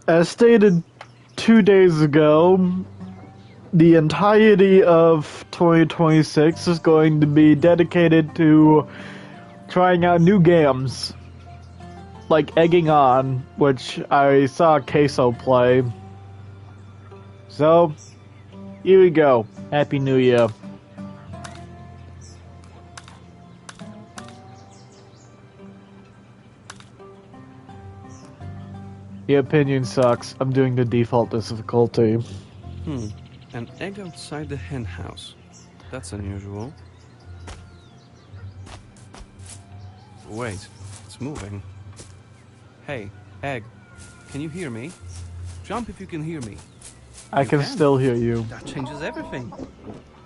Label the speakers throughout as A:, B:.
A: As stated 2 days ago, the entirety of 2026 is going to be dedicated to trying out new games, like Egging On, which I saw Queso play. So, here we go. Happy New Year. Your opinion sucks. I'm doing the default difficulty.
B: An egg outside the hen house. That's unusual. Wait, it's moving. Hey, egg, can you hear me? Jump if you can hear me.
A: I can still hear you.
B: That changes everything.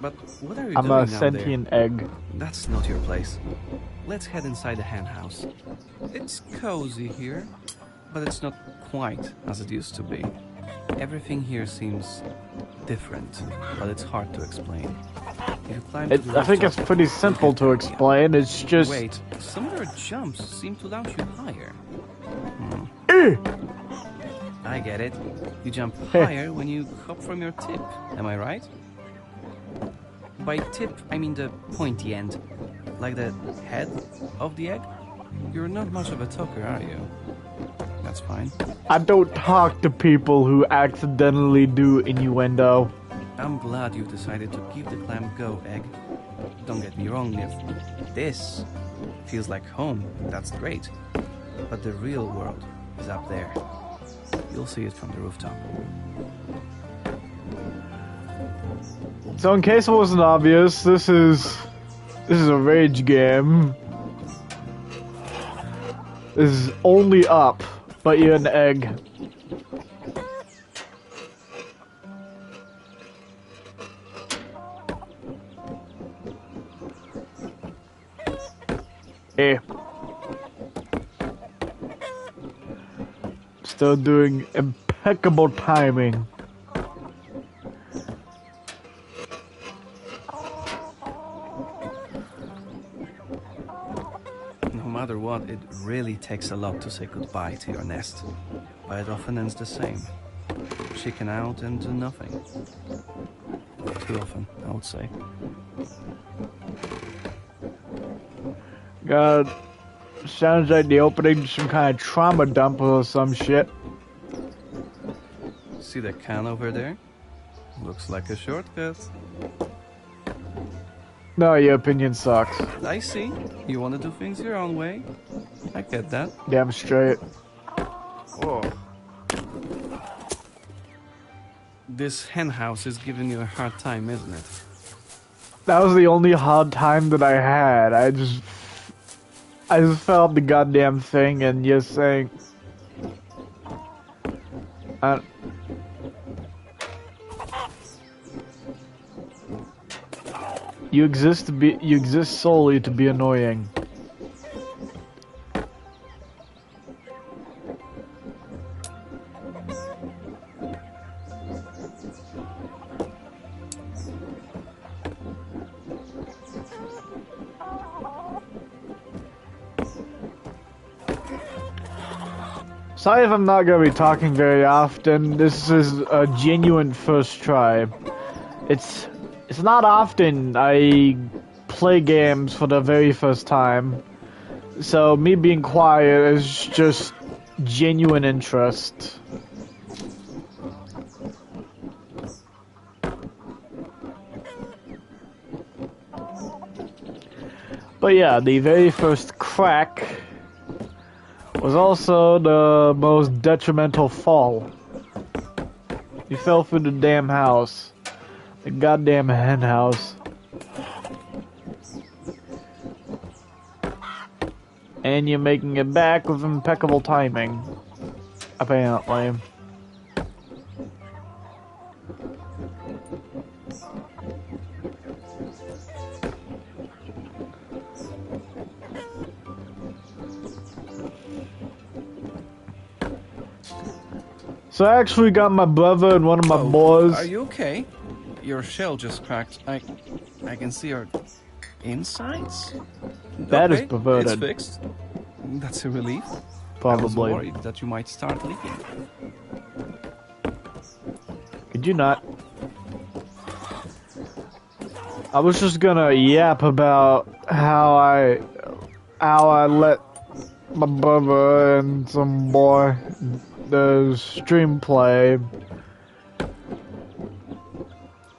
B: But what are you
A: I'm
B: doing
A: a
B: down
A: sentient
B: there?
A: egg.
B: That's not your place. Let's head inside the hen house. It's cozy here, but it's not quite as it used to be. Everything here seems different, but it's hard to explain. If you climb to the
A: I think it's
B: rooftop,
A: pretty simple to explain. It's just...
B: Wait, some of your jumps seem to launch you higher. I get it. You jump higher when you hop from your tip. Am I right? By tip, I mean the pointy end. Like the head of the egg. You're not much of a talker, are you? That's fine.
A: I don't talk to people who accidentally do innuendo.
B: I'm glad you decided to give the climb a go, Egg. Don't get me wrong, if this feels like home, that's great. But the real world is up there. You'll see it from the rooftop.
A: So in case it wasn't obvious, this is a rage game. This is only up, but you're an egg. Eh. Still doing impeccable timing.
B: No matter what, it really takes a lot to say goodbye to your nest. But it often ends the same. Chicken out and do nothing. Too often, I would say.
A: God, sounds like the opening to some kind of trauma dump or some shit.
B: See the can over there? Looks like a shortcut.
A: No, your opinion sucks.
B: I see. You want to do things your own way. I get that.
A: Damn straight.
B: Oh. This hen house is giving you a hard time, isn't it?
A: That was the only hard time that I had. I just fell off the goddamn thing, and you're saying, you exist solely to be annoying. Sorry if I'm not gonna be talking very often. This is a genuine first try. It's not often I play games for the very first time. So me being quiet is just genuine interest. But yeah, the very first crack was also the most detrimental fall. You fell through the damn house. The goddamn hen house. And you're making it back with impeccable timing. Apparently. So I actually got my brother and one of my boys.
B: Are you okay? Your shell just cracked. I can see your insides.
A: That is
B: Okay,
A: perverted.
B: It's fixed. That's a relief. I was
A: Probably.
B: worried that you might start leaking.
A: Could you not? I was just gonna yap about how I let my brother and some boy the stream play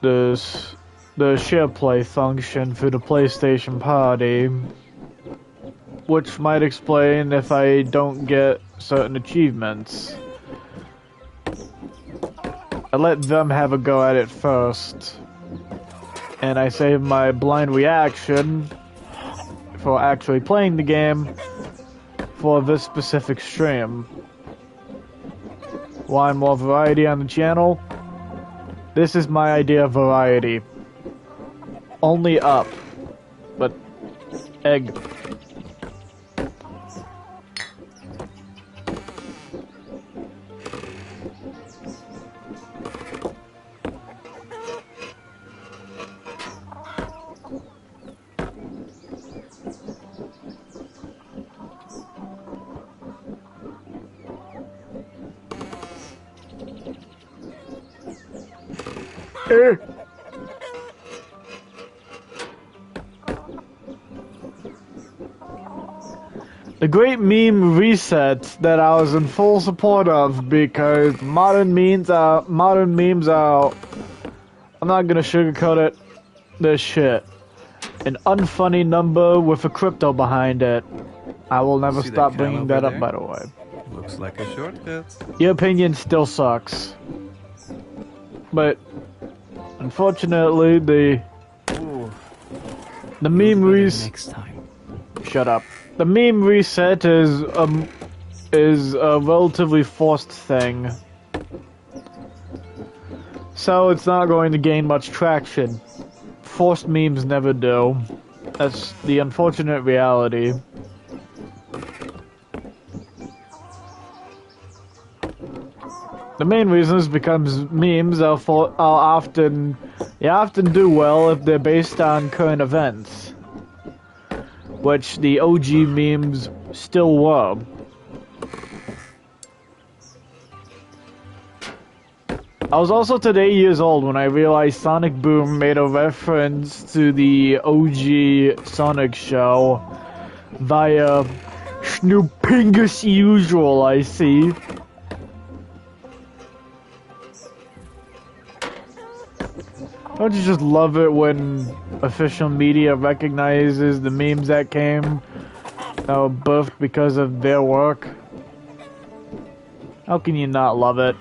A: the share play function for the PlayStation Party, which might explain if I don't get certain achievements. I let them have a go at it first, and I save my blind reaction for actually playing the game for this specific stream. Want more variety on the channel? This is my idea of variety. Only up, but egg. The great meme reset that I was in full support of, because modern memes are, I'm not gonna sugarcoat it, this shit. An unfunny number with a crypto behind it. I will never stop bringing that up, by the way.
B: Looks like a shortcut.
A: Your opinion still sucks. But unfortunately, the meme reset.
B: Next time.
A: Shut up. The meme reset is a relatively forced thing, so it's not going to gain much traction. Forced memes never do. That's the unfortunate reality. The main reason is because memes are often do well if they're based on current events, which the OG memes still were. I was also today years old when I realized Sonic Boom made a reference to the OG Sonic show via Snoopingus Usual, I see. Don't you just love it when official media recognizes the memes that came birthed because of their work? How can you not love it?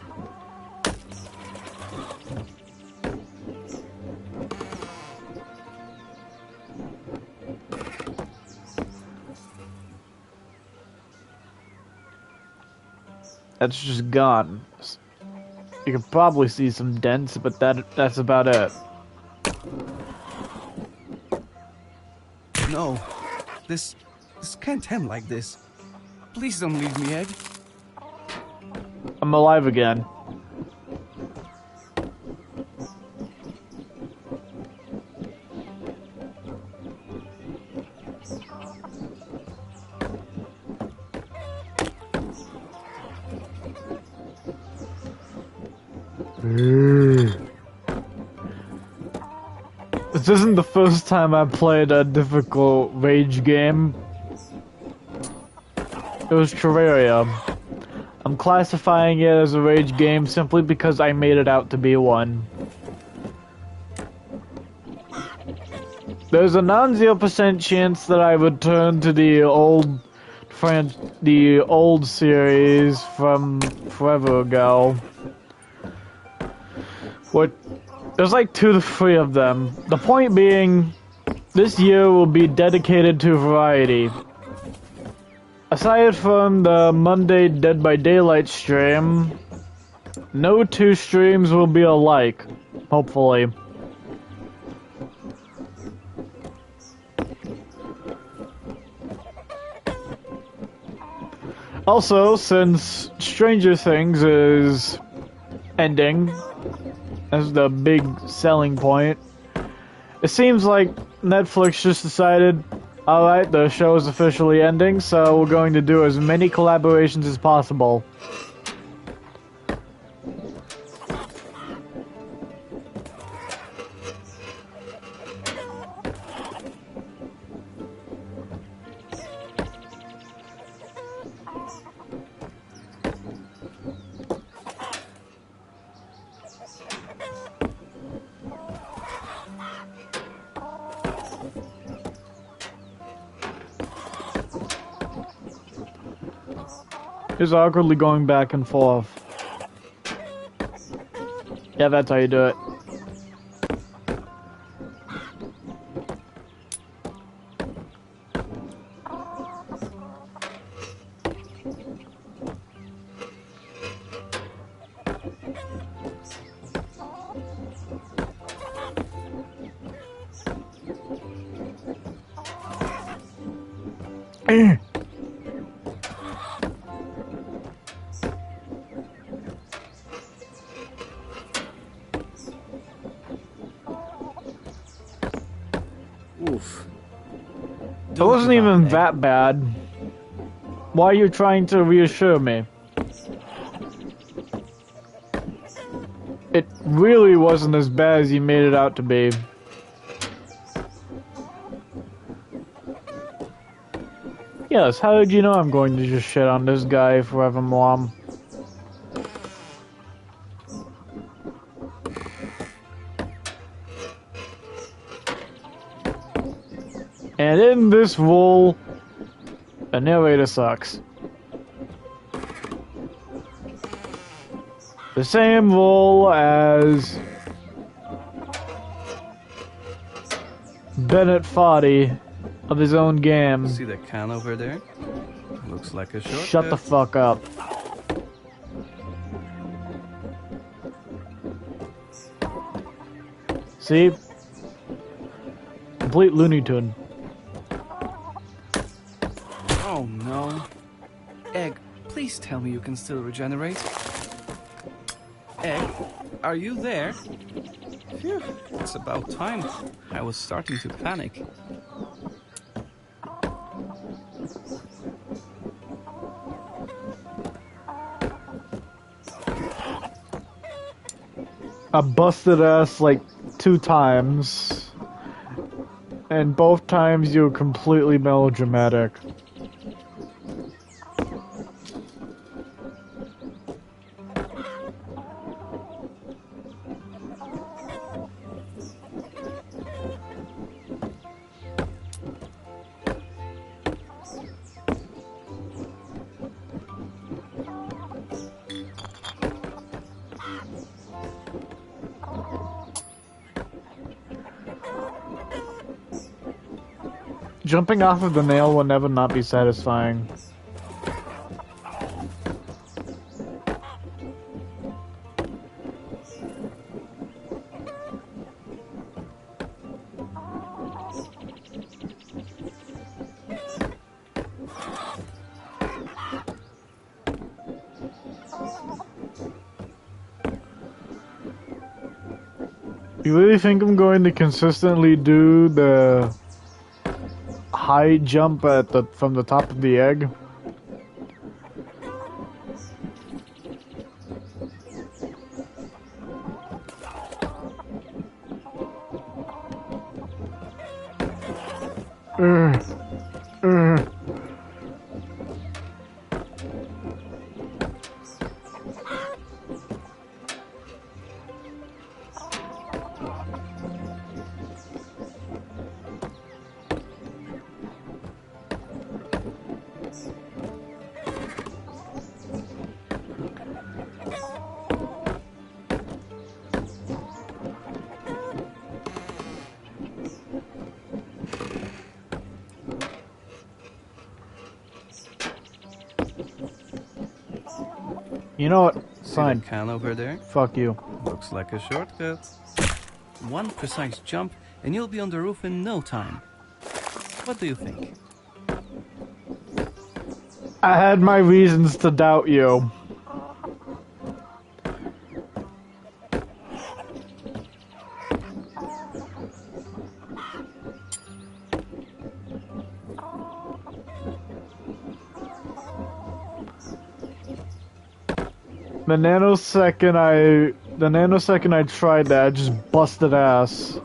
A: That's just gone. You can probably see some dents, but that's about it.
B: No, this can't end like this. Please don't leave me, Ed.
A: I'm alive again. This isn't the first time I played a difficult rage game. It was Terraria. I'm classifying it as a rage game simply because I made it out to be one. There's a non-0% chance that I would turn to the old series from forever ago. There's like 2 to 3 of them. The point being, this year will be dedicated to variety. Aside from the Monday Dead by Daylight stream, no 2 streams will be alike, hopefully. Also, since Stranger Things is ending, as the big selling point, it seems like Netflix just decided, alright, the show is officially ending, so we're going to do as many collaborations as possible. Just awkwardly going back and forth. Yeah, that's how you do it.
B: Oof.
A: It wasn't even that bad. Why are you trying to reassure me? It really wasn't as bad as you made it out to be. Yes, how did you know I'm going to just shit on this guy forevermore? And in this role, the narrator sucks. The same role as Bennett Foddy of his own game.
B: See the can over there? Looks like a shortcut.
A: Shut the fuck up. See? Complete Looney Tune.
B: Oh no. Egg, please tell me you can still regenerate. Egg, are you there? Phew, it's about time. I was starting to panic.
A: I busted ass like 2 times. And both times you were completely melodramatic. Jumping off of the nail will never not be satisfying. You really think I'm going to consistently do the high jump at from the top of the egg? You know what? Fine.
B: See the can over there?
A: Fuck you.
B: Looks like a shortcut. One precise jump and you'll be on the roof in no time. What do you think?
A: I had my reasons to doubt you. The nanosecond I tried that, I just busted ass.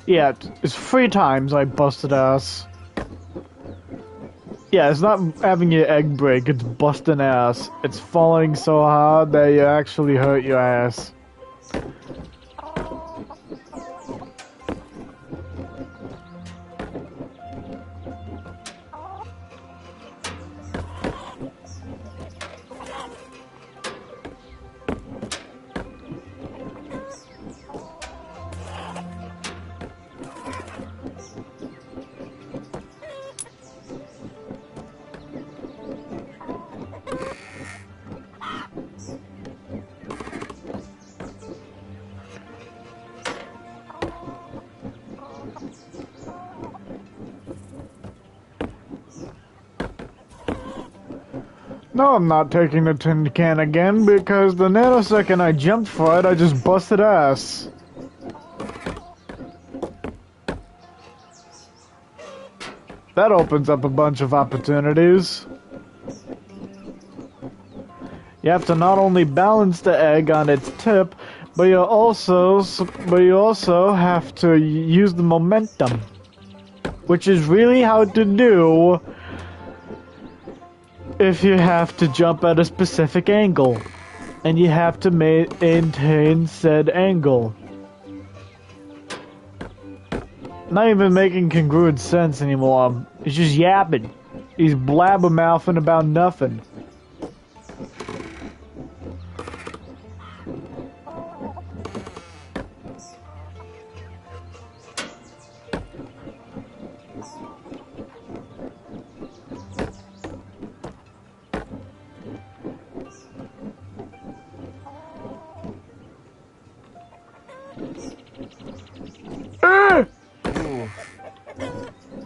A: Yeah, it's 3 times I busted ass. Yeah, it's not having your egg break, it's busting ass. It's falling so hard that you actually hurt your ass. No, I'm not taking the tin can again because the nanosecond I jumped for it, I just busted ass. That opens up a bunch of opportunities. You have to not only balance the egg on its tip, but you also have to use the momentum, which is really hard to do if you have to jump at a specific angle, and you have to maintain said angle. Not even making congruent sense anymore. It's just yapping. He's blabbermouthing about nothing.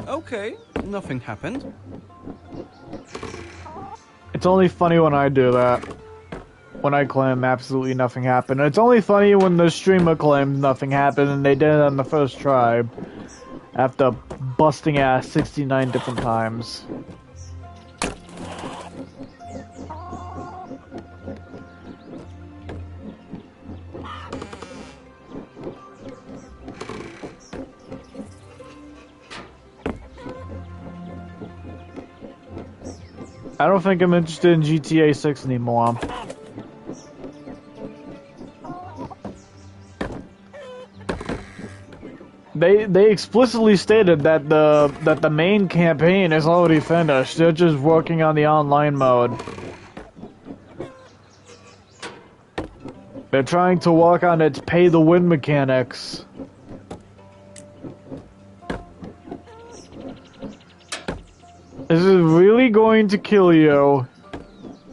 B: Okay, nothing happened.
A: It's only funny when I do that. When I claim absolutely nothing happened. It's only funny when the streamer claims nothing happened and they did it on the first try. After busting ass 69 different times. I don't think I'm interested in GTA 6 anymore. They explicitly stated that the main campaign is already finished. They're just working on the online mode. They're trying to work on its pay to win mechanics. This is really going to kill you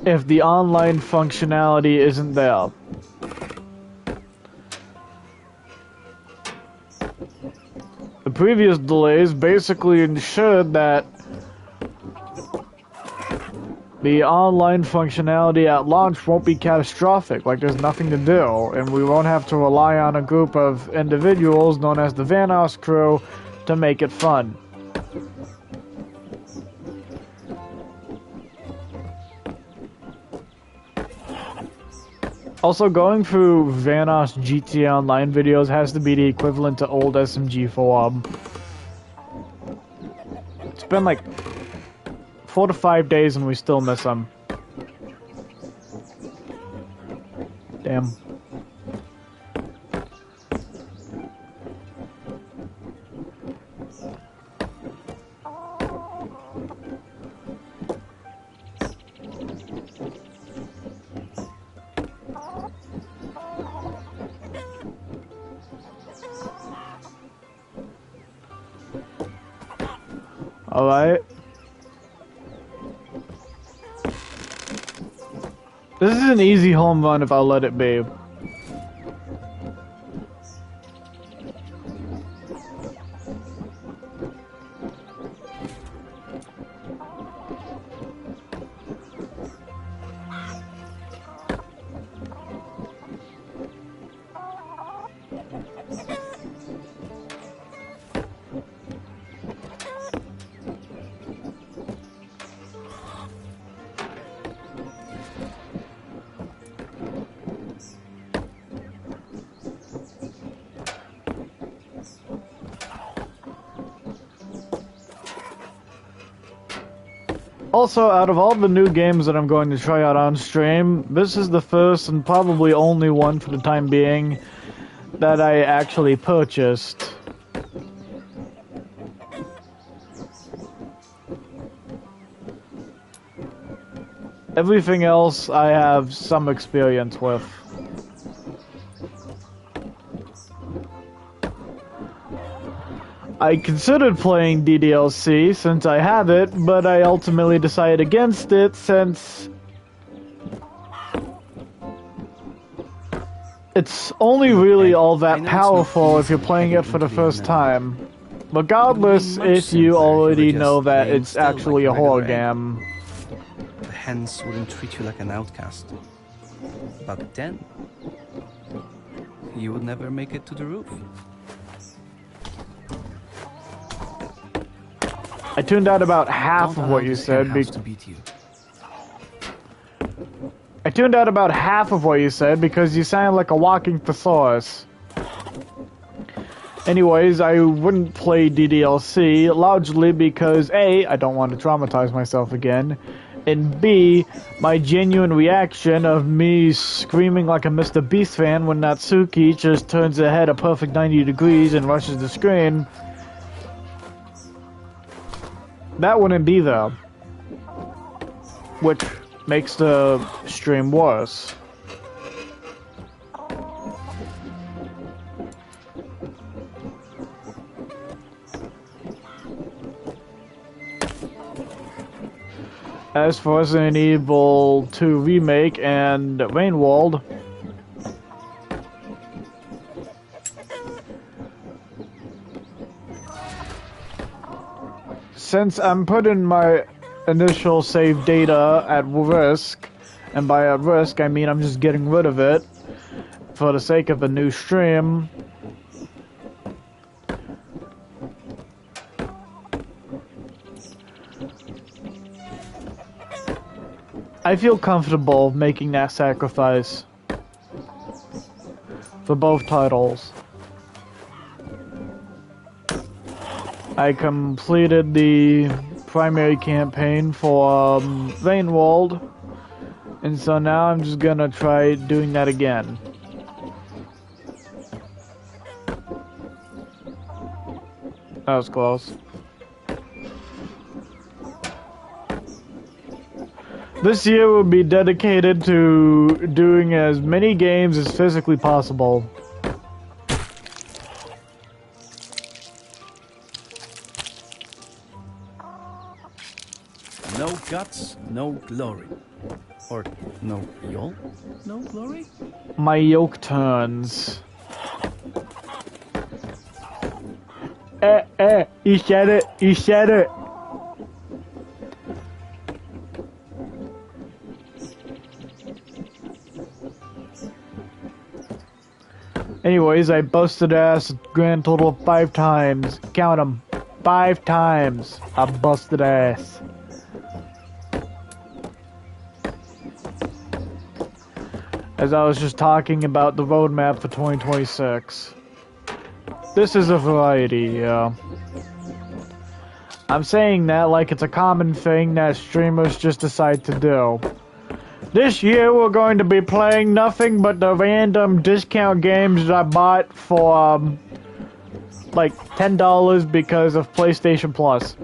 A: if the online functionality isn't there. The previous delays basically ensured that the online functionality at launch won't be catastrophic, like there's nothing to do, and we won't have to rely on a group of individuals known as the Vanoss crew to make it fun. Also, going through Vanoss GTA Online videos has to be the equivalent to old SMG forum. It's been like 4 to 5 days and we still miss them. Damn. Alright. This is an easy home run if I'll let it be. Also, out of all the new games that I'm going to try out on stream, this is the first and probably only one for the time being that I actually purchased. Everything else I have some experience with. I considered playing DDLC since I have it, but I ultimately decided against it since it's only really all that powerful if you're playing it for the first time. Regardless if you already know that it's actually a horror game.
B: The hens wouldn't treat you like an outcast. But then, you would never make it to the roof.
A: I tuned out about half of what you said. I tuned out about half of what you said because you sound like a walking thesaurus. Anyways, I wouldn't play DDLC largely because A, I don't want to traumatize myself again, and B, my genuine reaction of me screaming like a Mr. Beast fan when Natsuki just turns her head a perfect 90 degrees and rushes the screen. That wouldn't be there, which makes the stream worse. As for Resident Evil 2 Remake and Rainworld, since I'm putting my initial save data at risk, and by at risk I mean I'm just getting rid of it for the sake of a new stream, I feel comfortable making that sacrifice for both titles. I completed the primary campaign for Rainworld, and so now I'm just gonna try doing that again. That was close. This year will be dedicated to doing as many games as physically possible.
B: No guts, no glory. Or no yolk, no glory?
A: My yolk turns. You said it, you said it. Anyways, I busted ass a grand total of 5 times. Count them. 5 times. I busted ass. As I was just talking about the roadmap for 2026. This is a variety, yeah. I'm saying that like it's a common thing that streamers just decide to do. This year we're going to be playing nothing but the random discount games that I bought for like $10 because of PlayStation Plus.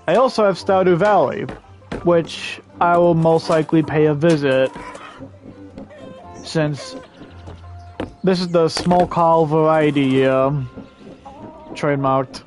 A: I also have Stardew Valley, which I will most likely pay a visit, since this is the small call variety trademarked.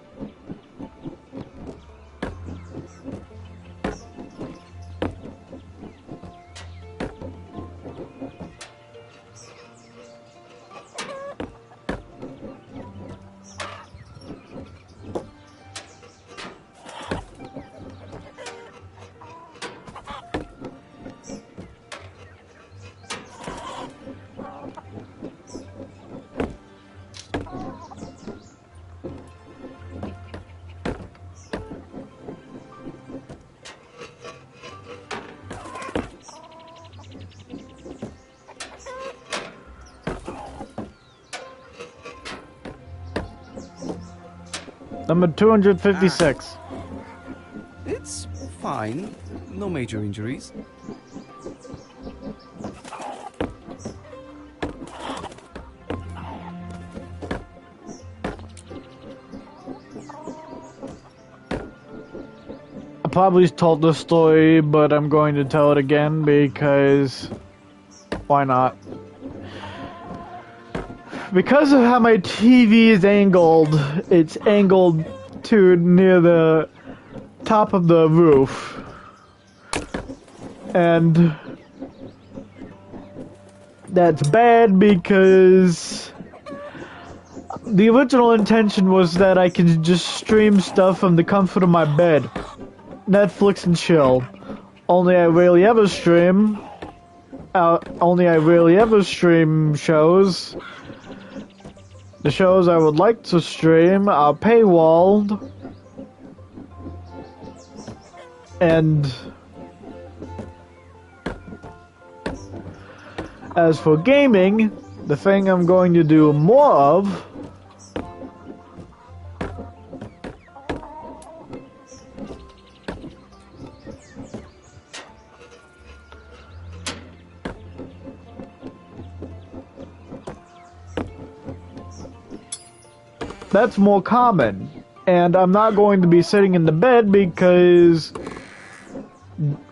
A: Number 256.
B: It's fine. No major injuries.
A: I probably told this story, but I'm going to tell it again because why not? Because of how my TV is angled, it's angled to near the top of the roof. And that's bad because the original intention was that I could just stream stuff from the comfort of my bed. Netflix and chill. Only I rarely ever stream shows. The shows I would like to stream are paywalled. And as for gaming, the thing I'm going to do more of that's more common. And I'm not going to be sitting in the bed because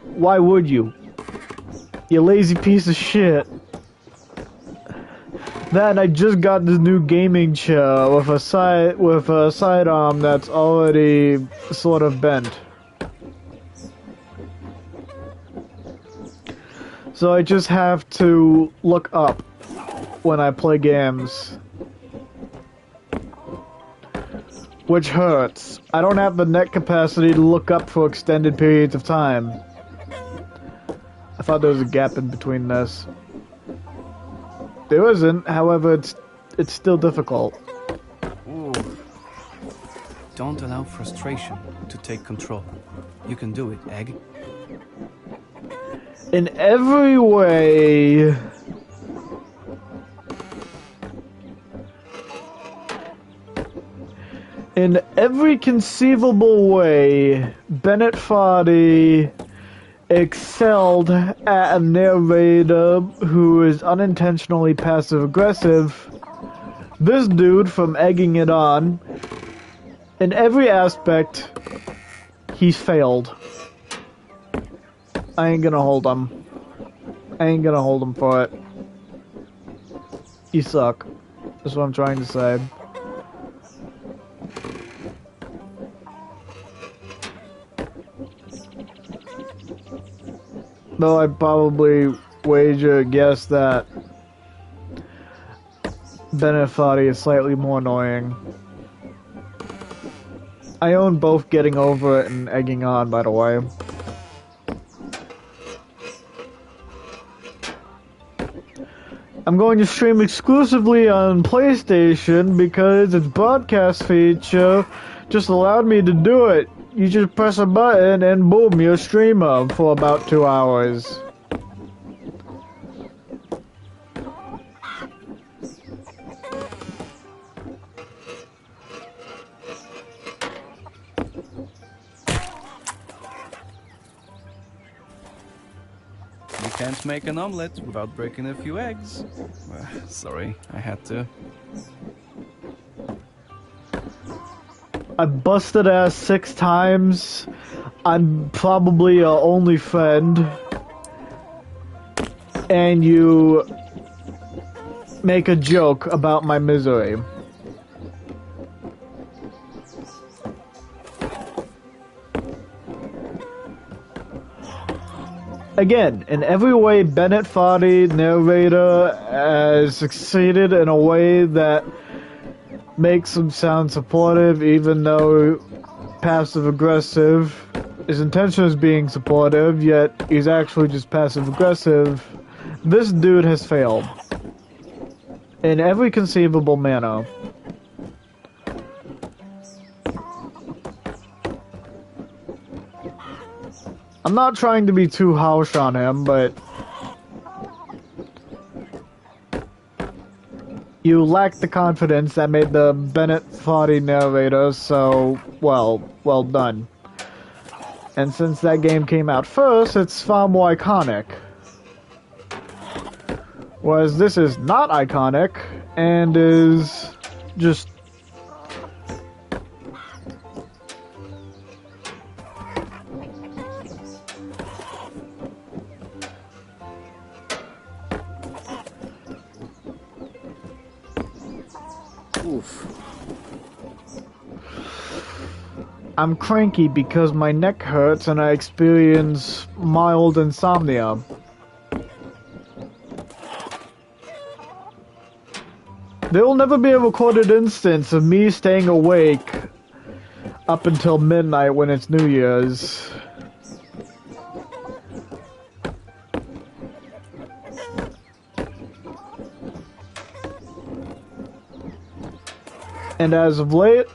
A: why would you? You lazy piece of shit. Then I just got this new gaming chair with a sidearm that's already sort of bent. So I just have to look up when I play games. Which hurts. I don't have the net capacity to look up for extended periods of time. I thought there was a gap in between this. There isn't, however, it's still difficult.
B: Ooh. Don't allow frustration to take control. You can do it, Egg.
A: In every way... In every conceivable way, Bennett Foddy excelled at a narrator who is unintentionally passive-aggressive. This dude, from egging it on, in every aspect, he's failed. I ain't gonna hold him. I ain't gonna hold him for it. You suck. That's what I'm trying to say. Though I'd probably wager a guess that Bennett Foddy is slightly more annoying. I own both Getting Over It and Egging On, by the way. I'm going to stream exclusively on PlayStation because its broadcast feature just allowed me to do it. You just press a button and boom, you're a streamer for about 2 hours.
B: You can't make an omelette without breaking a few eggs. Sorry, I had to.
A: I busted ass 6 times. I'm probably your only friend. And you make a joke about my misery. Again, in every way, Bennett Foddy, narrator, has succeeded in a way that makes him sound supportive, even though passive-aggressive. His intention is being supportive, yet he's actually just passive-aggressive. This dude has failed. In every conceivable manner. I'm not trying to be too harsh on him, but you lacked the confidence that made the Bennett Foddy narrator so, well done. And since that game came out first, it's far more iconic. Whereas this is not iconic, and is just...
B: Oof.
A: I'm cranky because my neck hurts and I experience mild insomnia. There will never be a recorded instance of me staying awake up until midnight when it's New Year's. And as of late,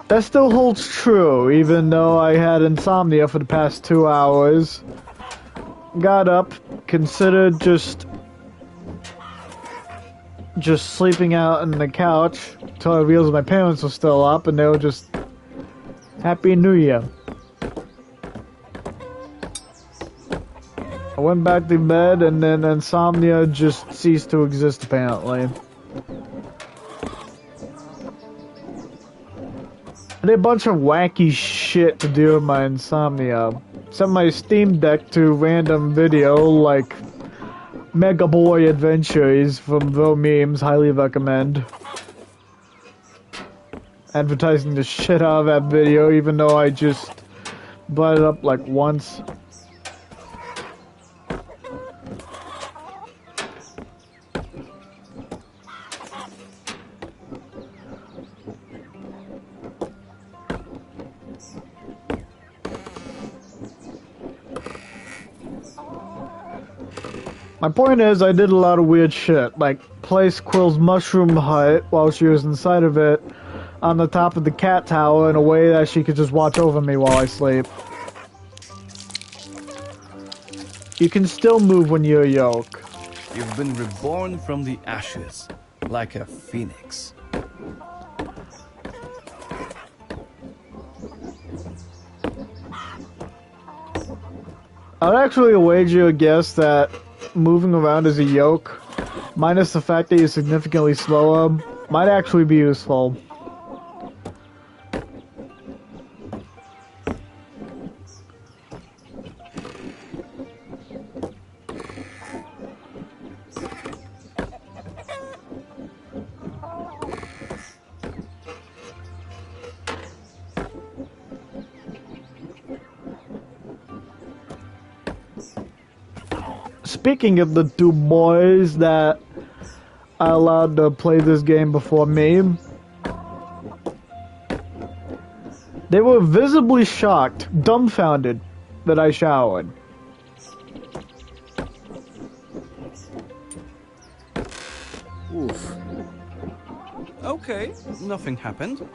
A: that still holds true, even though I had insomnia for the past 2 hours. Got up, considered just sleeping out on the couch until I realized my parents were still up and they were just Happy New Year. I went back to bed and then insomnia just ceased to exist apparently. I did a bunch of wacky shit to deal with my insomnia. Set my Steam Deck to random video like Mega Boy Adventures from Vo Memes, highly recommend. Advertising the shit out of that video even though I just brought it up like once. My point is, I did a lot of weird shit, like place Quill's mushroom hut while she was inside of it on the top of the cat tower in a way that she could just watch over me while I sleep. You can still move when you're a yolk.
B: You've been reborn from the ashes, like a phoenix.
A: I'd actually wager a guess that moving around as a yolk, minus the fact that you're significantly slower, might actually be useful. Speaking of the two boys that I allowed to play this game before me, they were visibly shocked, dumbfounded, that I showered.
B: Oof. Okay, nothing happened.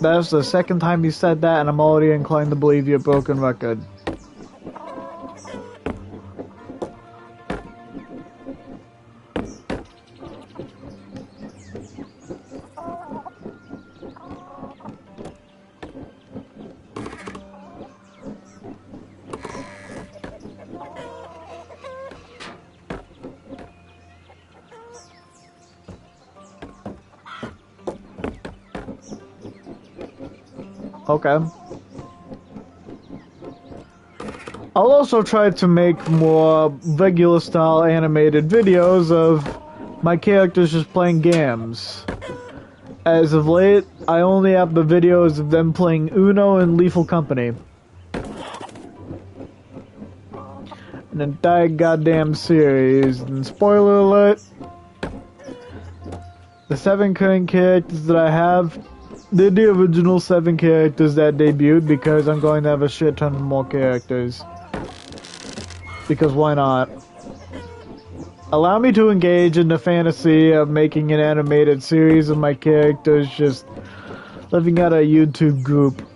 A: That's the second time you said that, and I'm already inclined to believe you're a broken record. Okay. I'll also try to make more regular style animated videos of my characters just playing games. As of late, I only have the videos of them playing Uno and Lethal Company. An entire goddamn series. And spoiler alert, the 7 current characters that I have, they're the original 7 characters that debuted because I'm going to have a shit ton of more characters. Because why not? Allow me to engage in the fantasy of making an animated series of my characters just living out a YouTube group.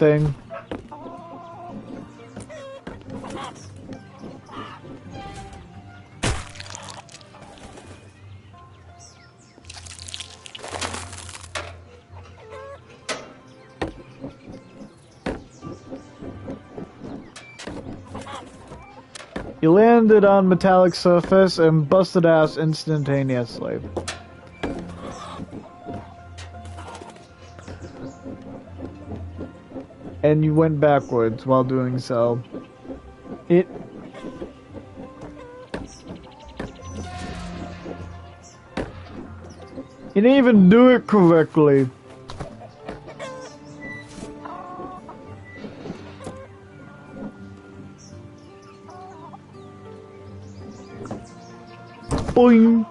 A: thing. You landed on metallic surface and busted ass instantaneously. And you went backwards while doing so. You didn't even do it correctly. Boing!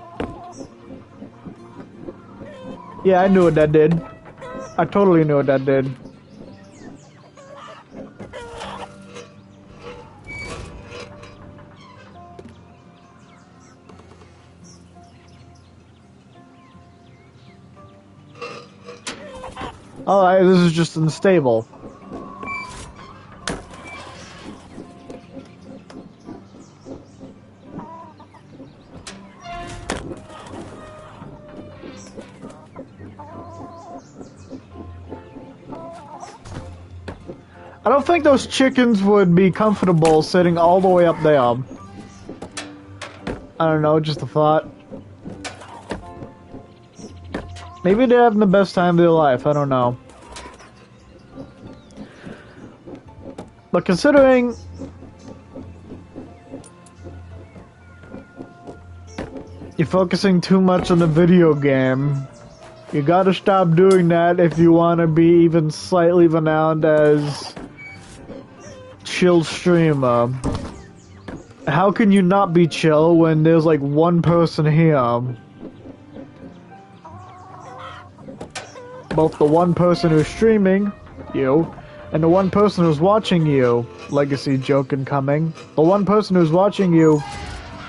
A: Yeah, I knew what that did. I totally knew what that did. Alright, this is just unstable. I don't think those chickens would be comfortable sitting all the way up there. I don't know, just a thought. Maybe they're having the best time of their life, I don't know. But considering you're focusing too much on the video game, you gotta stop doing that if you want to be even slightly renowned as chill streamer. How can you not be chill when there's like one person here? Both the one person who's streaming, you, and the one person who's watching you, legacy joke incoming, the one person who's watching you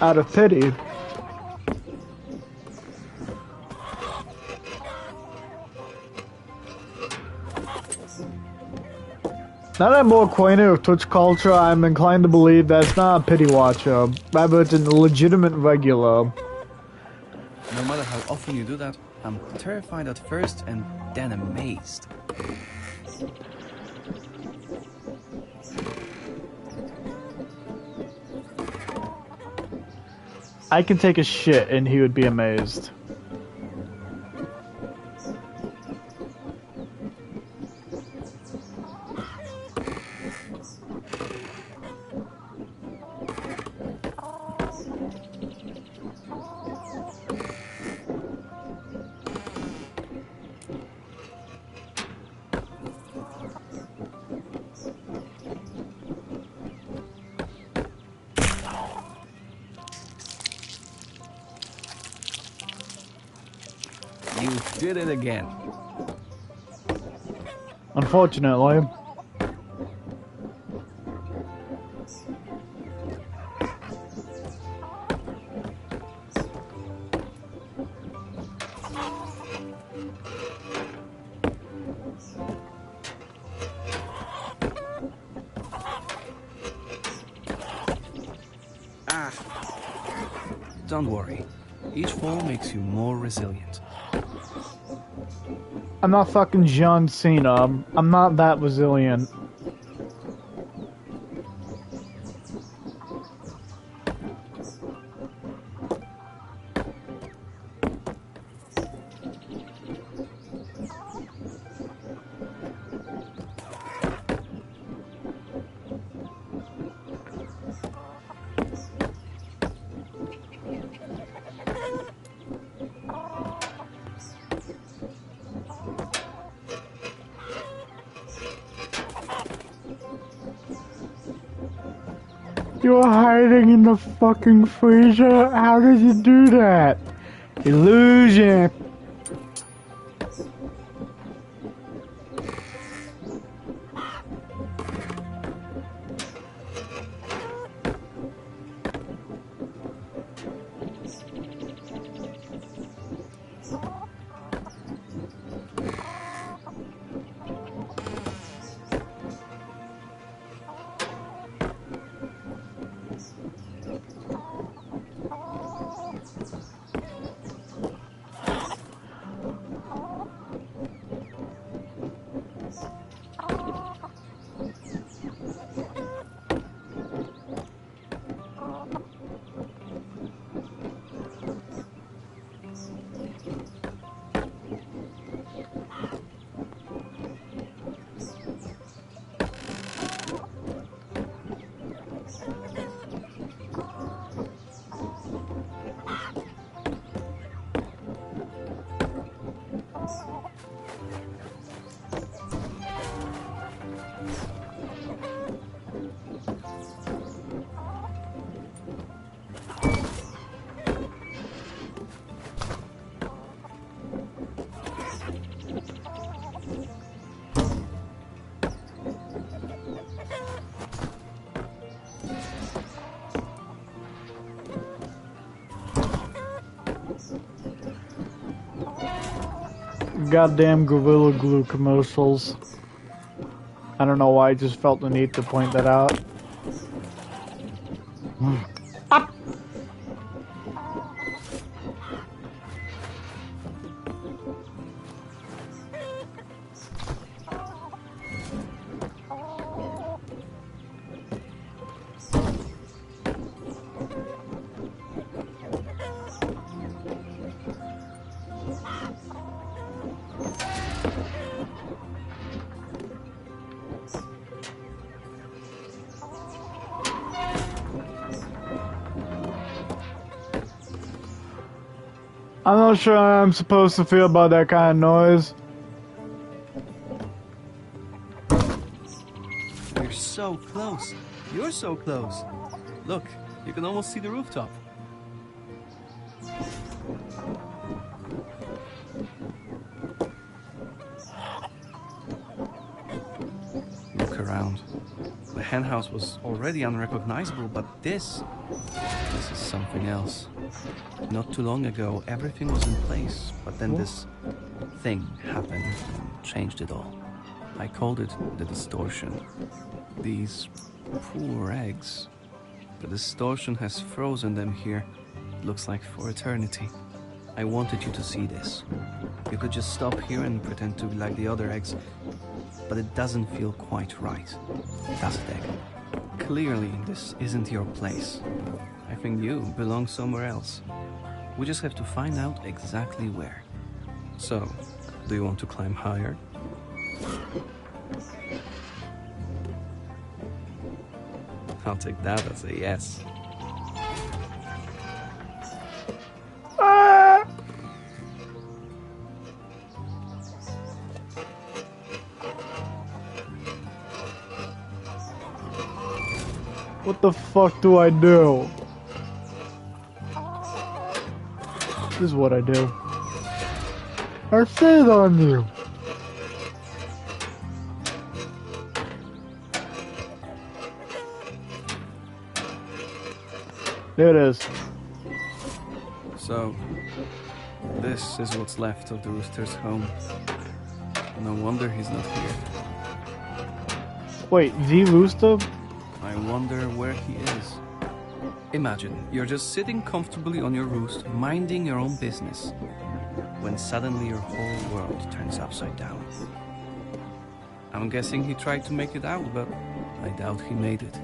A: out of pity. Now that I'm more acquainted with Twitch culture, I'm inclined to believe that it's not a pity watcher, rather it's a legitimate regular.
B: No matter how often you do that, I'm terrified at first and then amazed.
A: I can take a shit and he would be amazed.
B: You did it again.
A: Unfortunately.
B: Don't worry. Each fall makes you more resilient.
A: I'm not fucking John Cena. I'm not that resilient. You're hiding in the fucking freezer? How did you do that? Illusion! goddamn Gorilla Glue commercials. I don't know why, I just felt the need to point that out. Up! I'm not sure how I'm supposed to feel about that kind of noise.
B: You're so close. You're so close. Look, you can almost see the rooftop. Look around. The henhouse was already unrecognizable, but this is something else. Not too long ago, everything was in place, but then this thing happened and changed it all. I called it the distortion. These poor eggs. The distortion has frozen them here. Looks like for eternity. I wanted you to see this. You could just stop here and pretend to be like the other eggs, but it doesn't feel quite right, does it, egg? Clearly, this isn't your place. I think you belong somewhere else. We just have to find out exactly where. So, do you want to climb higher? I'll take that as a yes.
A: What the fuck do I do? This is what I do. I sit on you. There it is.
B: So, this is what's left of the rooster's home. No wonder he's not here.
A: Wait, the rooster?
B: I wonder where he is. Imagine, you're just sitting comfortably on your roost, minding your own business, when suddenly your whole world turns upside down. I'm guessing he tried to make it out, but I doubt he made it.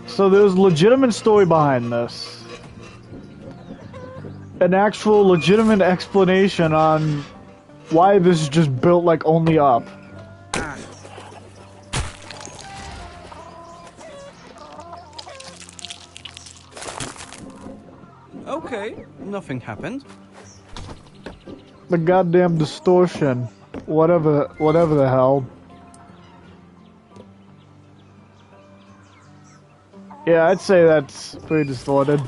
A: So there's a legitimate story behind this. An actual legitimate explanation on why this is just built like only up.
B: Okay, nothing happened.
A: The goddamn distortion. Whatever the hell. Yeah, I'd say that's pretty distorted.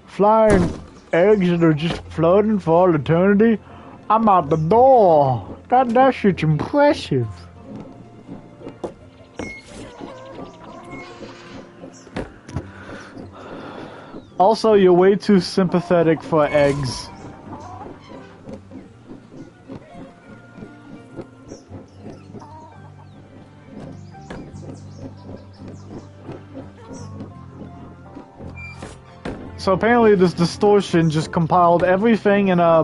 A: Flying eggs that are just floating for all eternity? I'm out the door. That shit's impressive. Also, you're way too sympathetic for eggs. So apparently this distortion just compiled everything in a...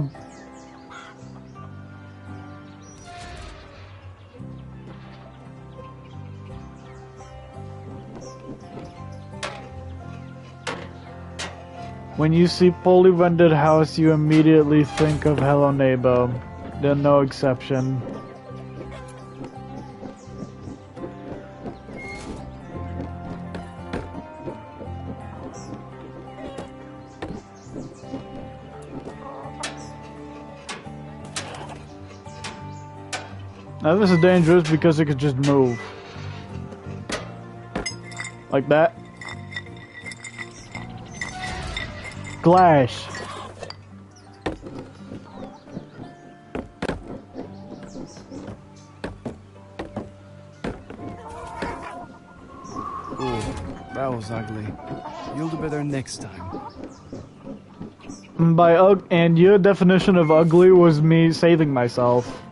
A: When you see poorly rendered house, you immediately think of Hello Neighbor. There's no exception. Now this is dangerous because it could just move. Like that. Glass.
B: Ooh, that was ugly. You'll do better next time.
A: And your definition of ugly was me saving myself.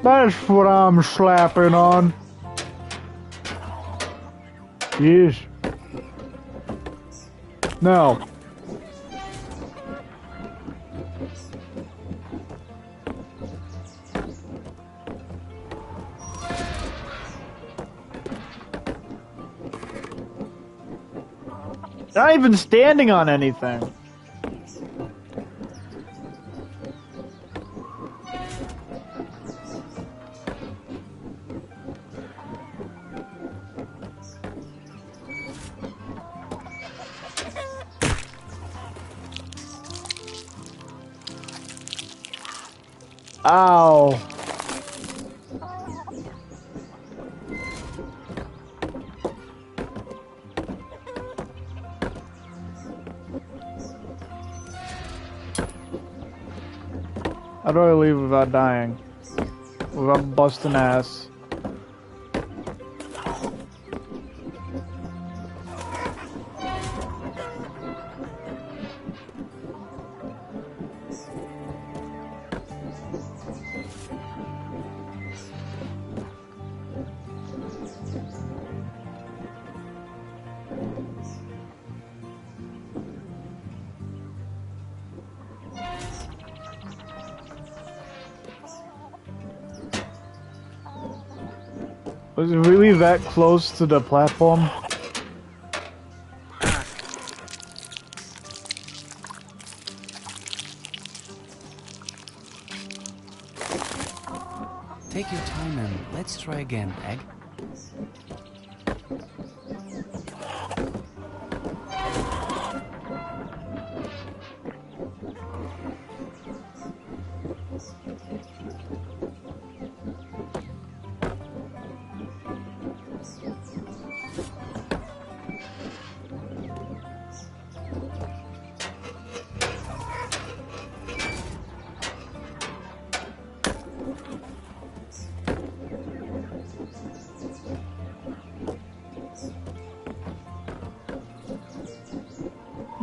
A: That's what I'm slapping on. Yes. No. Not even standing on anything. Ow. How do I leave without dying? Without busting ass? Was it really that close to the platform?
B: Take your time and let's try again, Egg.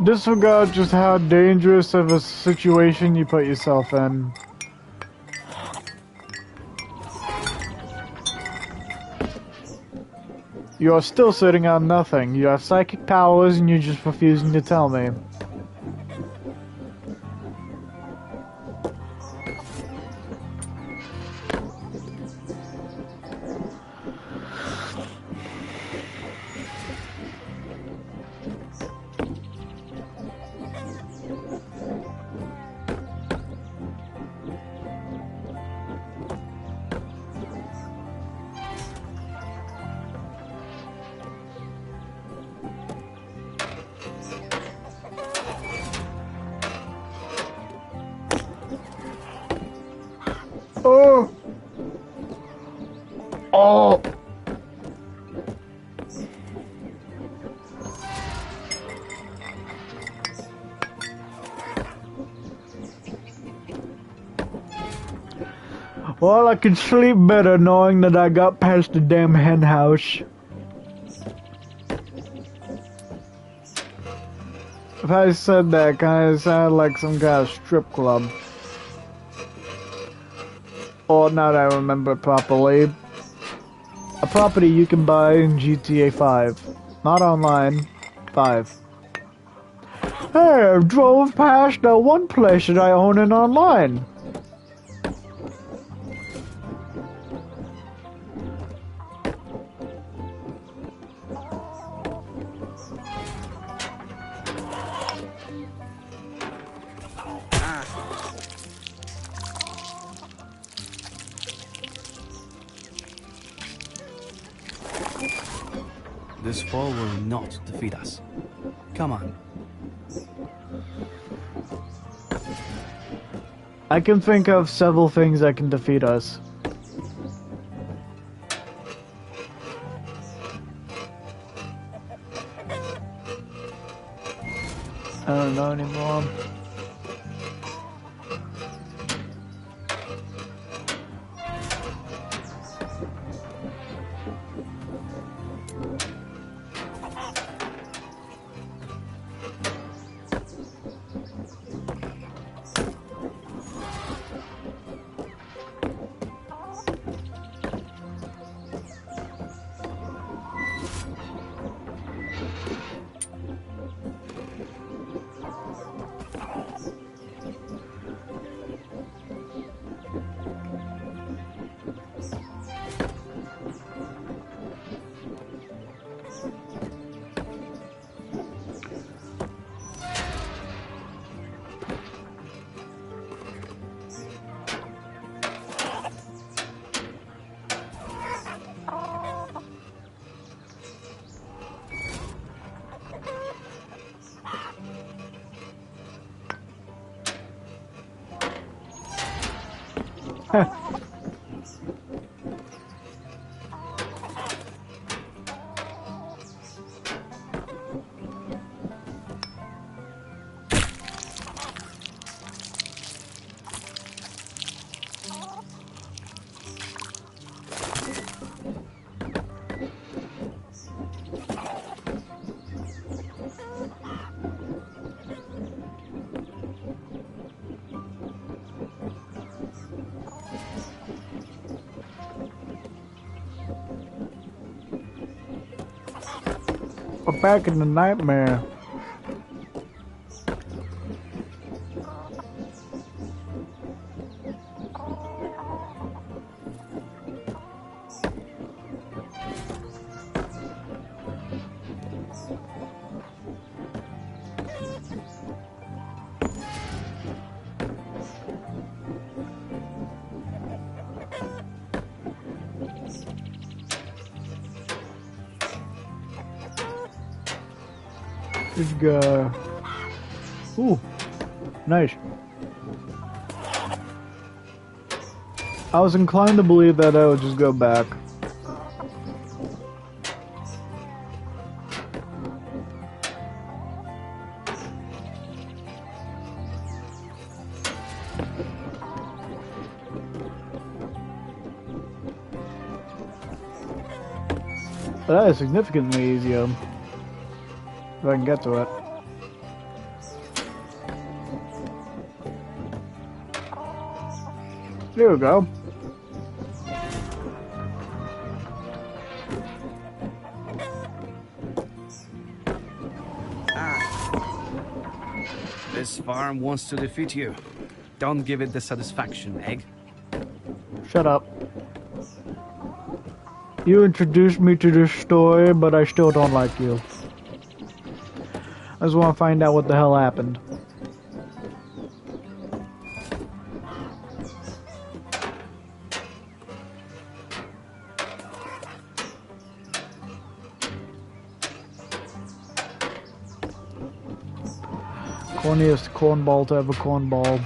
A: Disregard just how dangerous of a situation you put yourself in. You are still sitting on nothing. You have psychic powers and you're just refusing to tell me. Oh! Oh! Well, I can sleep better knowing that I got past the damn hen house. If I said that, kinda sounded like some kind of strip club. Or now that I remember properly. A property you can buy in GTA 5. Not online. 5. Hey, I drove past the one place that I own it online.
B: This fall will not defeat us. Come on.
A: I can think of several things that can defeat us. I don't know anymore. We're back in the nightmare. Good guy. Ooh, nice. I was inclined to believe that I would just go back. But that is significantly easier. If I can get to it. There we go.
B: This farm wants to defeat you. Don't give it the satisfaction, Egg.
A: Shut up. You introduced me to this story, but I still don't like you. I just want to find out what the hell happened. Corniest cornball to have a cornball.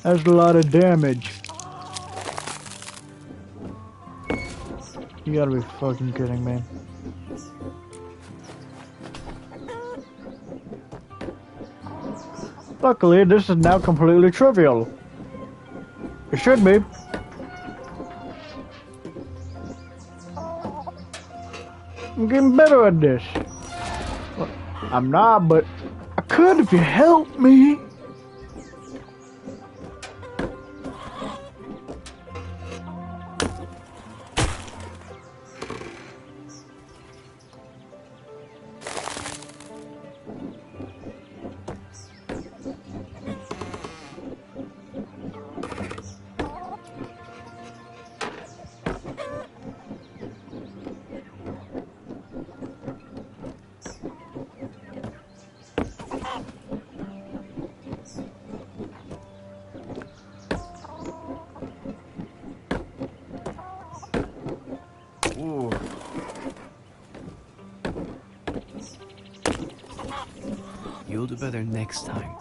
A: That's a lot of damage. You gotta be fucking kidding me. Luckily, this is now completely trivial. It should be. I'm getting better at this. Well, I'm not, but I could if you help me.
B: You'll do better next time.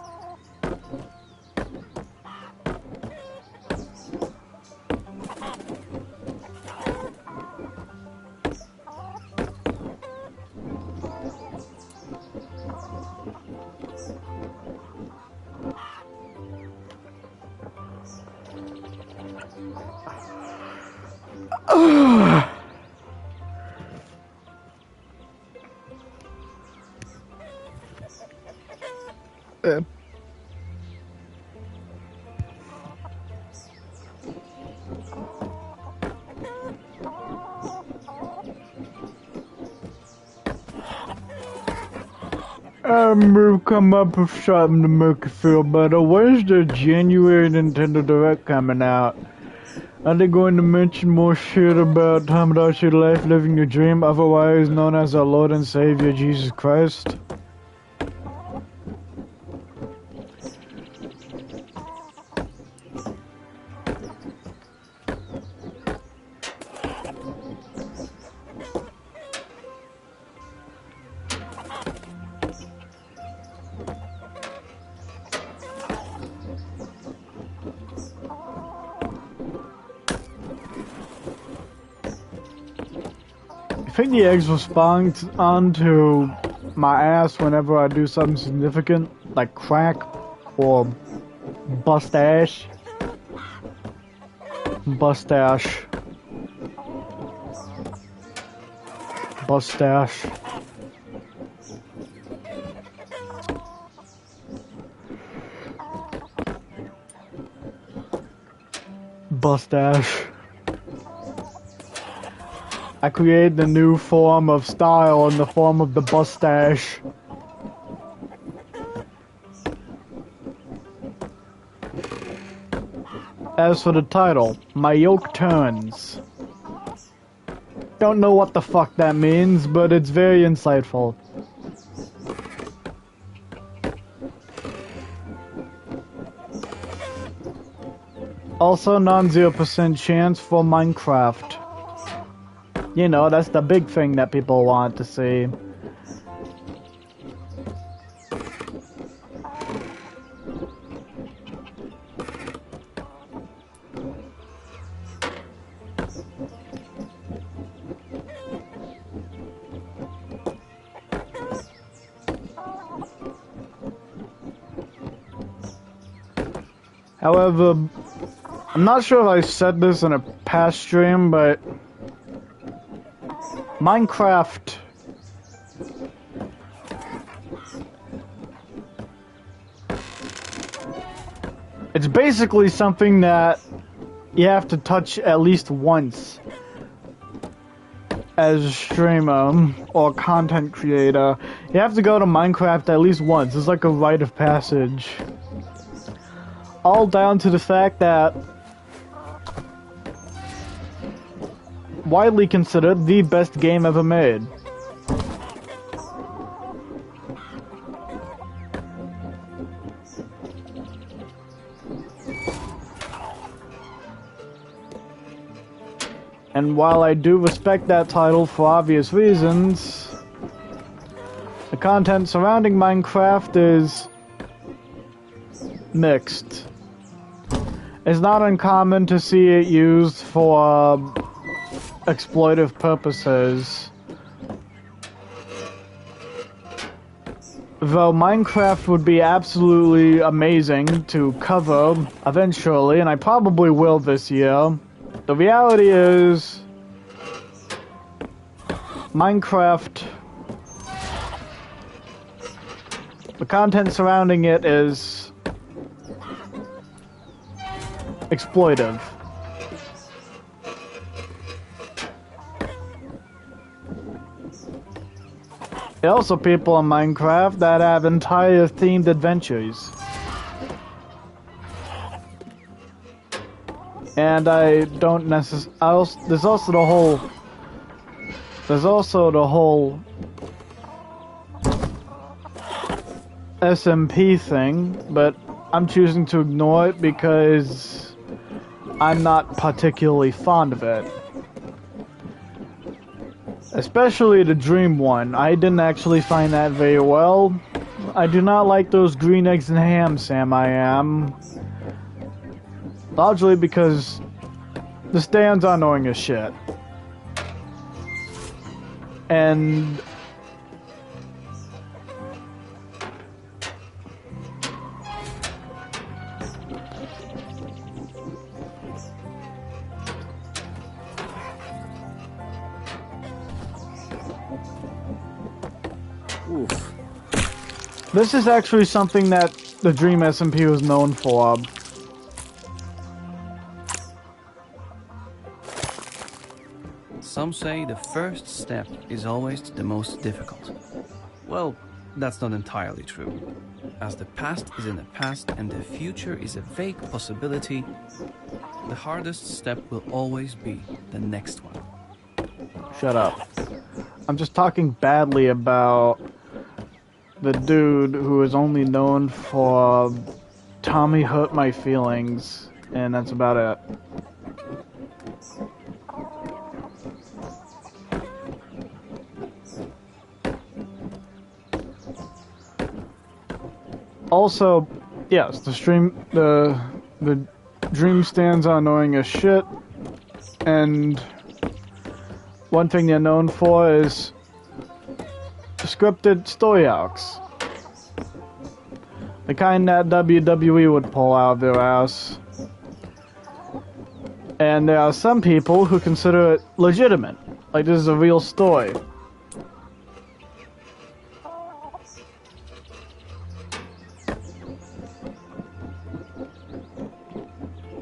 A: We've come up with something to make you feel better. Where's the January Nintendo Direct coming out? Are they going to mention more shit about time about your life, living your dream, otherwise known as our Lord and Savior Jesus Christ? I think the eggs will spawn onto my ass whenever I do something significant, like crack or bustache. Bustache. Bustache. Bustache. I created a new form of style in the form of the bustache. As for the title, my yolk turns. Don't know what the fuck that means, but it's very insightful. Also, non-0% chance for Minecraft. You know, that's the big thing that people want to see. However, I'm not sure if I said this in a past stream, but Minecraft it's basically something that you have to touch at least once as a streamer or content creator. You have to go to Minecraft at least once. It's like a rite of passage. All down to the fact that widely considered the best game ever made. And while I do respect that title for obvious reasons, the content surrounding Minecraft is mixed. It's not uncommon to see it used for exploitive purposes. Though Minecraft would be absolutely amazing to cover eventually, and I probably will this year, the reality is Minecraft, the content surrounding it is exploitive. There are also people in Minecraft that have entire themed adventures. And I don't necessarily... There's also the whole SMP thing, but I'm choosing to ignore it because I'm not particularly fond of it. Especially the dream one. I didn't actually find that very well. I do not like those green eggs and ham, Sam. I am. Largely because the stands are annoying as shit. And
B: Oof.
A: this is actually something that the Dream SMP was known for.
B: Some say the first step is always the most difficult. Well, that's not entirely true. As the past is in the past and the future is a vague possibility, the hardest step will always be the next one.
A: Shut up. I'm just talking badly about the dude who is only known for Tommy Hurt My Feelings, and that's about it. Also, yes, the Dream stands are annoying as shit, and one thing they're known for is scripted story arcs. The kind that WWE would pull out of their ass. And there are some people who consider it legitimate, like this is a real story.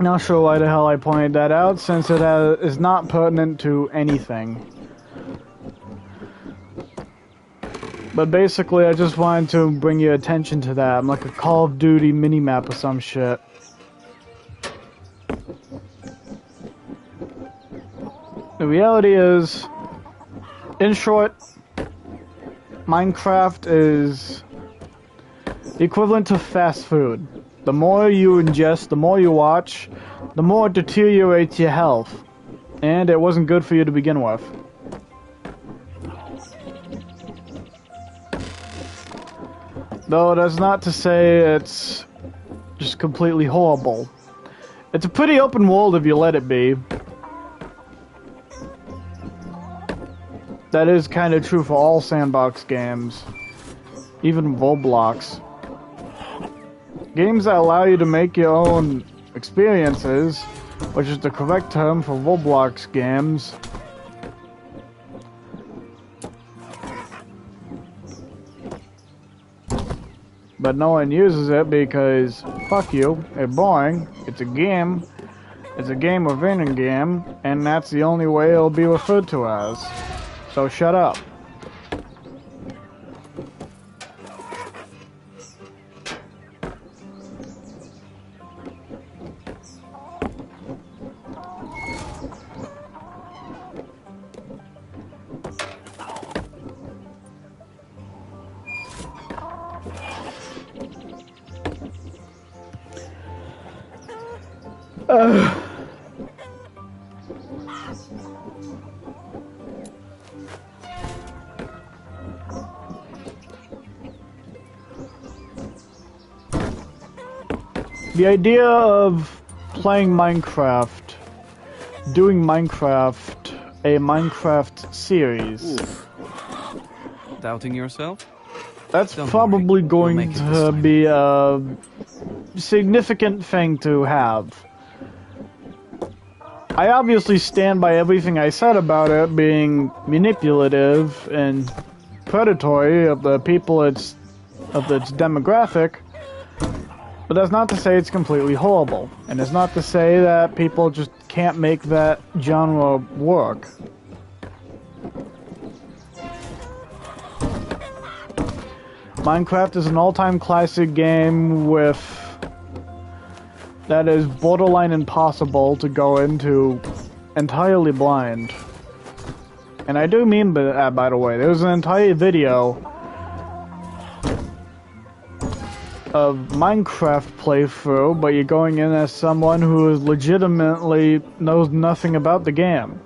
A: Not sure why the hell I pointed that out, since it is not pertinent to anything. But basically, I just wanted to bring your attention to that. I'm like a Call of Duty minimap or some shit. The reality is, in short, Minecraft is the equivalent to fast food. The more you ingest, the more you watch, the more it deteriorates your health. And it wasn't good for you to begin with. Though that's not to say it's just completely horrible. It's a pretty open world if you let it be. That is kind of true for all sandbox games. Even Roblox. Games that allow you to make your own experiences, which is the correct term for Roblox games. But no one uses it because, fuck you, it's boring, it's a game within a game, and that's the only way it'll be referred to as. So shut up. The idea of playing Minecraft, doing Minecraft, a Minecraft series.
B: Oof. Doubting yourself?
A: That's
B: Don't
A: probably
B: worry.
A: going
B: You'll make it this
A: to
B: time.
A: be a significant thing to have. I obviously stand by everything I said about it being manipulative and predatory of the people of its demographic, but that's not to say it's completely horrible, and it's not to say that people just can't make that genre work. Minecraft is an all-time classic game that is borderline impossible to go into entirely blind. And I do mean that, by the way. There's an entire video of Minecraft playthrough, but you're going in as someone who is legitimately knows nothing about the game.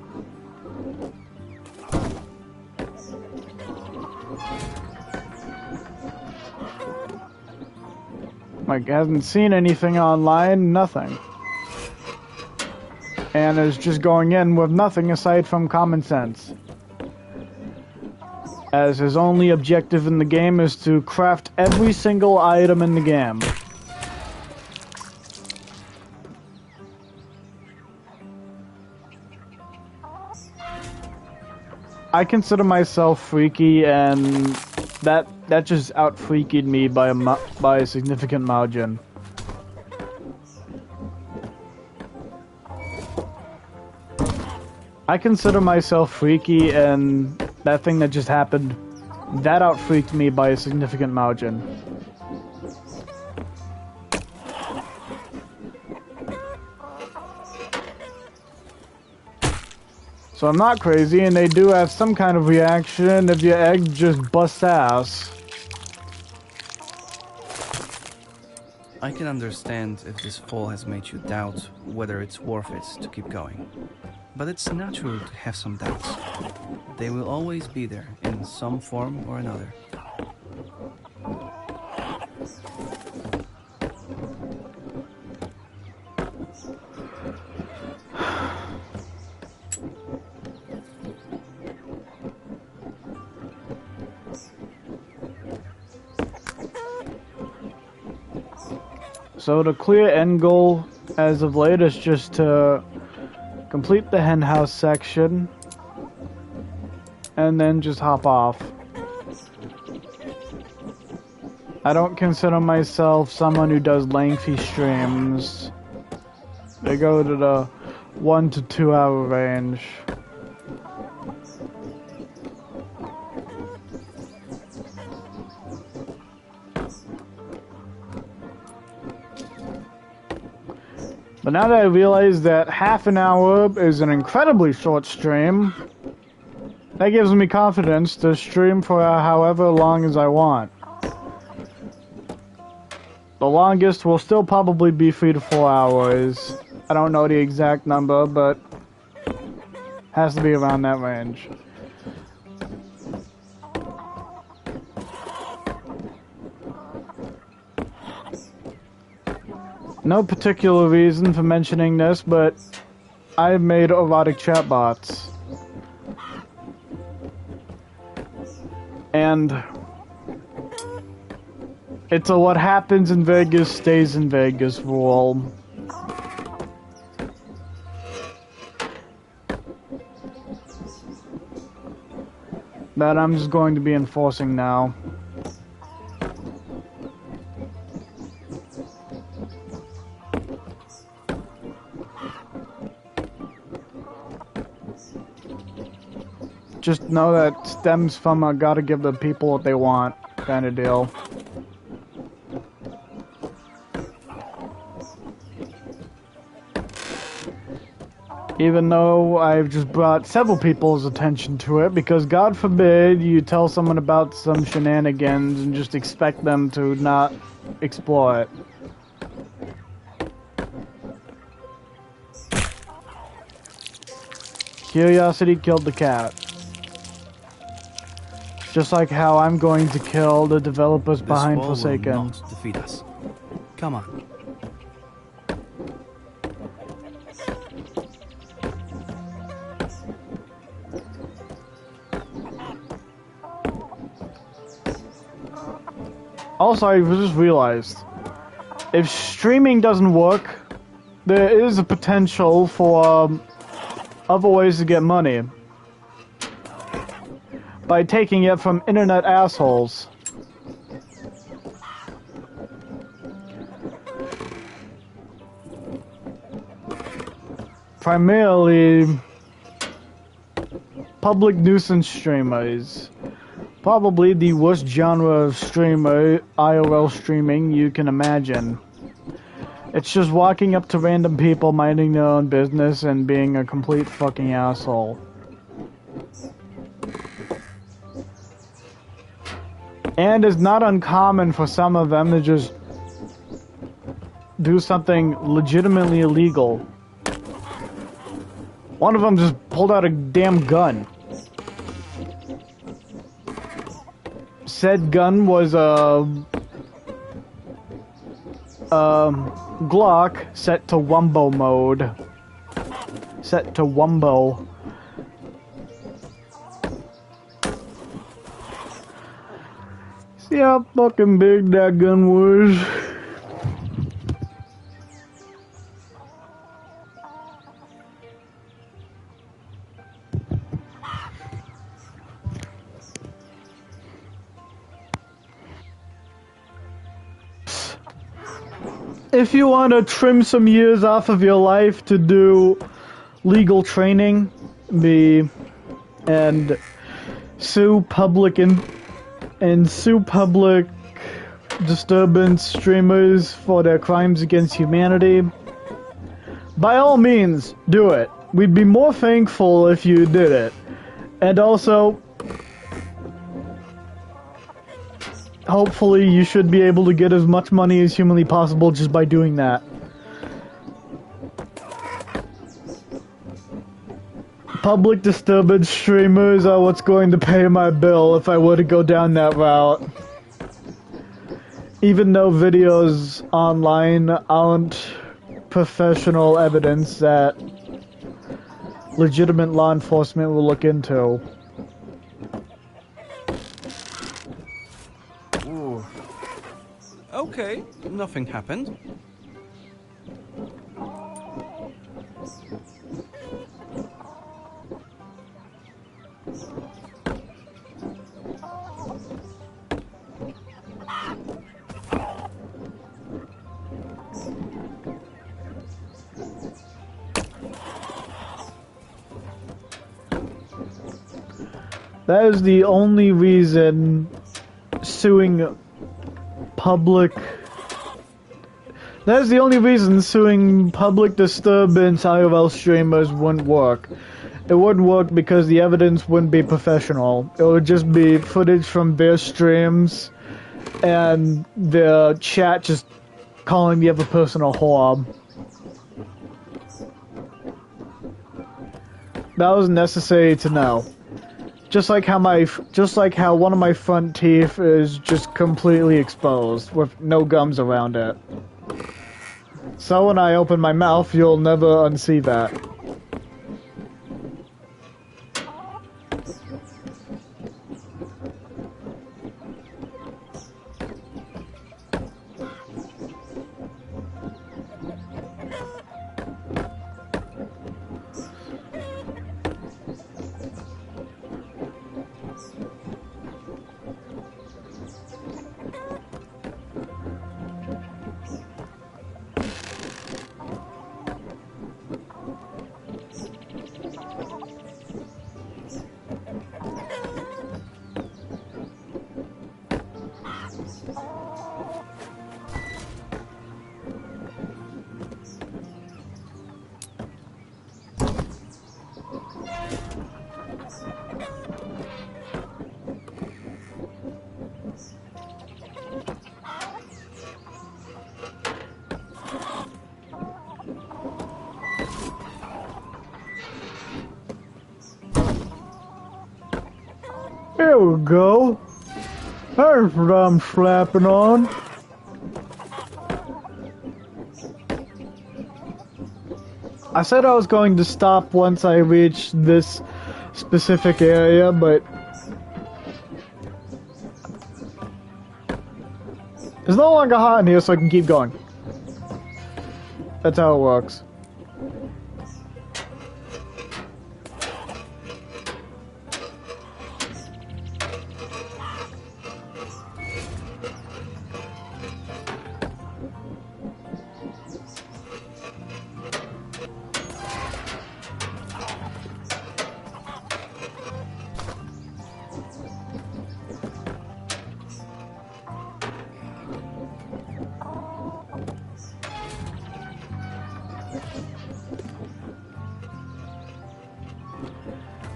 A: Like, hasn't seen anything online, nothing. And is just going in with nothing aside from common sense. As his only objective in the game is to craft every single item in the game. I consider myself freaky, and that just out-freakied me by a significant margin. I consider myself freaky, and that thing that just happened, that out-freaked me by a significant margin. So I'm not crazy, and they do have some kind of reaction if your egg just busts ass.
B: I can understand if this fall has made you doubt whether it's worth it to keep going. But it's natural to have some doubts. They will always be there in some form or another.
A: So the clear end goal as of late is just to complete the hen house section and then just hop off. I don't consider myself someone who does lengthy streams. They go to the 1 to 2 hour range. But now that I realize that half an hour is an incredibly short stream, that gives me confidence to stream for however long as I want. The longest will still probably be 3 to 4 hours. I don't know the exact number, but has to be around that range. No particular reason for mentioning this, but I've made erotic chatbots. And it's a what happens in Vegas stays in Vegas rule. That I'm just going to be enforcing now. Just know that stems from a gotta give the people what they want kind of deal. Even though I've just brought several people's attention to it, because God forbid you tell someone about some shenanigans and just expect them to not explore it. Curiosity killed the cat. Just like how I'm going to kill the developers behind Forsaken.
B: This wall will not defeat us. Come on.
A: Also, I just realized, if streaming doesn't work, there is a potential for other ways to get money. By taking it from internet assholes. Primarily public nuisance streamers. Probably the worst genre of streamer, IRL streaming, you can imagine. It's just walking up to random people minding their own business and being a complete fucking asshole. And it's not uncommon for some of them to just do something legitimately illegal. One of them just pulled out a damn gun. Said gun was a Glock set to Wumbo mode. Set to Wumbo. See how fucking big that gun was? If you want to trim some years off of your life to do legal training, and sue public sue public disturbance streamers for their crimes against humanity, by all means, do it. We'd be more thankful if you did it. And also, hopefully you should be able to get as much money as humanly possible just by doing that. Public disturbance streamers are what's going to pay my bill if I were to go down that route. Even though videos online aren't professional evidence that legitimate law enforcement will look into.
B: Ooh. Okay, nothing happened.
A: That is the only reason suing public... That is the only reason suing public disturbance IRL streamers wouldn't work. It wouldn't work because the evidence wouldn't be professional. It would just be footage from their streams and their chat just calling the other person a whore. That was necessary to know. Just like how one of my front teeth is just completely exposed with no gums around it. So when I open my mouth, you'll never unsee that. There we go. There's what I'm slapping on. I said I was going to stop once I reached this specific area, but it's no longer hot in here, so I can keep going. That's how it works.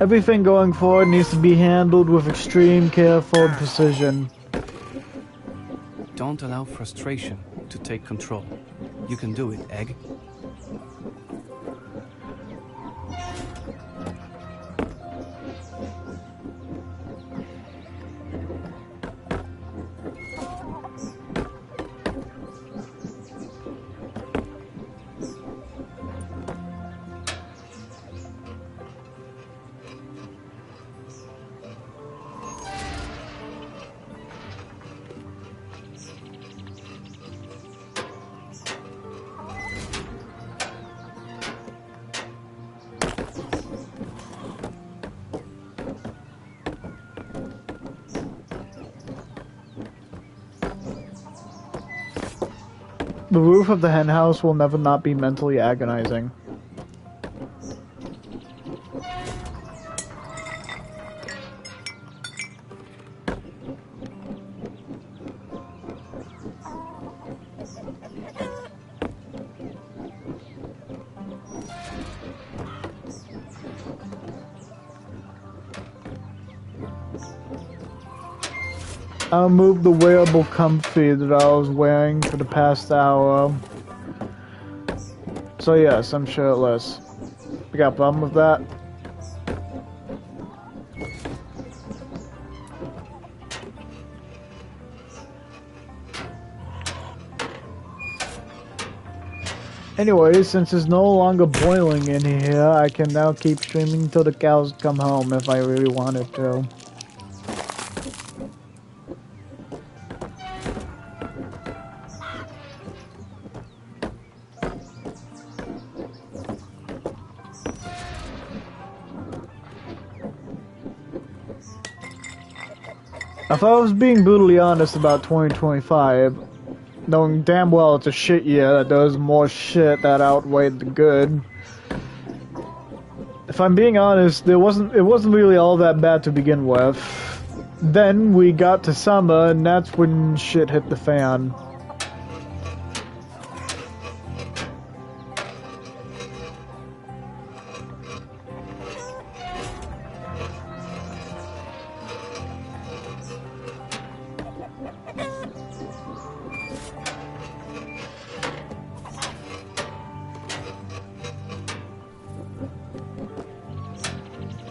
A: Everything going forward needs to be handled with extreme careful and precision.
B: Don't allow frustration to take control. You can do it, Egg.
A: The roof of the hen house will never not be mentally agonizing. I moved the wearable comfy that I was wearing for the past hour. So yes, I'm shirtless. You got a problem with that? Anyways, since it's no longer boiling in here, I can now keep streaming till the cows come home if I really wanted to. If I was being brutally honest about 2025, knowing damn well it's a shit year that does more shit that outweighed the good. If I'm being honest, it wasn't really all that bad to begin with. Then we got to summer and that's when shit hit the fan.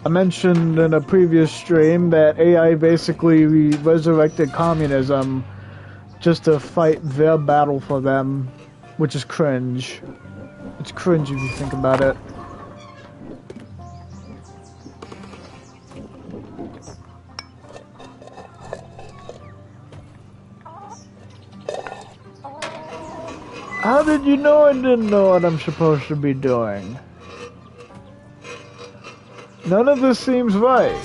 A: I mentioned in a previous stream that AI basically resurrected communism just to fight their battle for them, which is cringe. It's cringe if you think about it. How did you know I didn't know what I'm supposed to be doing? None of this seems right.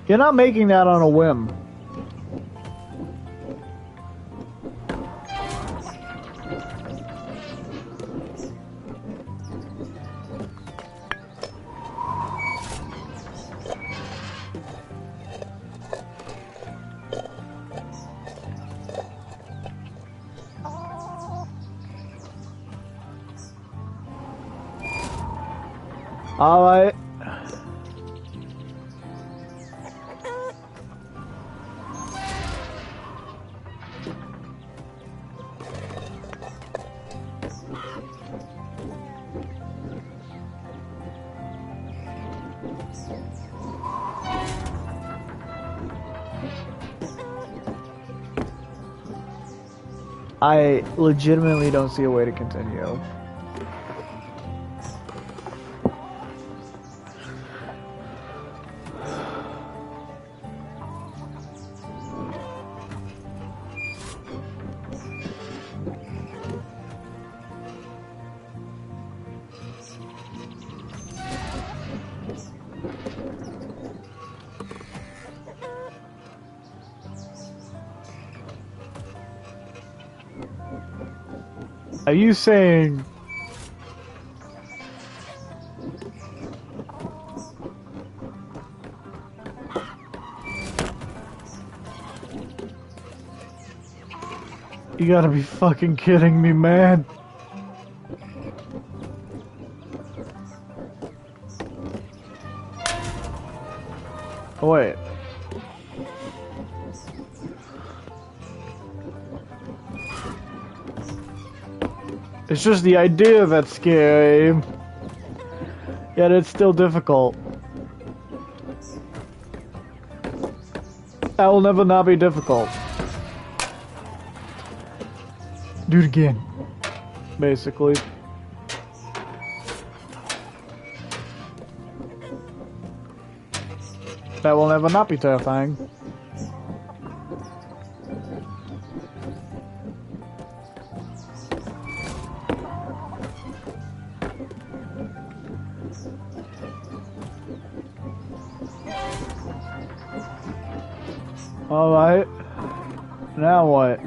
A: You're not making that on a whim. Alright. I legitimately don't see a way to continue. Are you saying you gotta be fucking kidding me, man? Oh, wait. It's just the idea that's scary. Yet it's still difficult. That will never not be difficult. Do it again. Basically. That will never not be terrifying. Alright. Now what?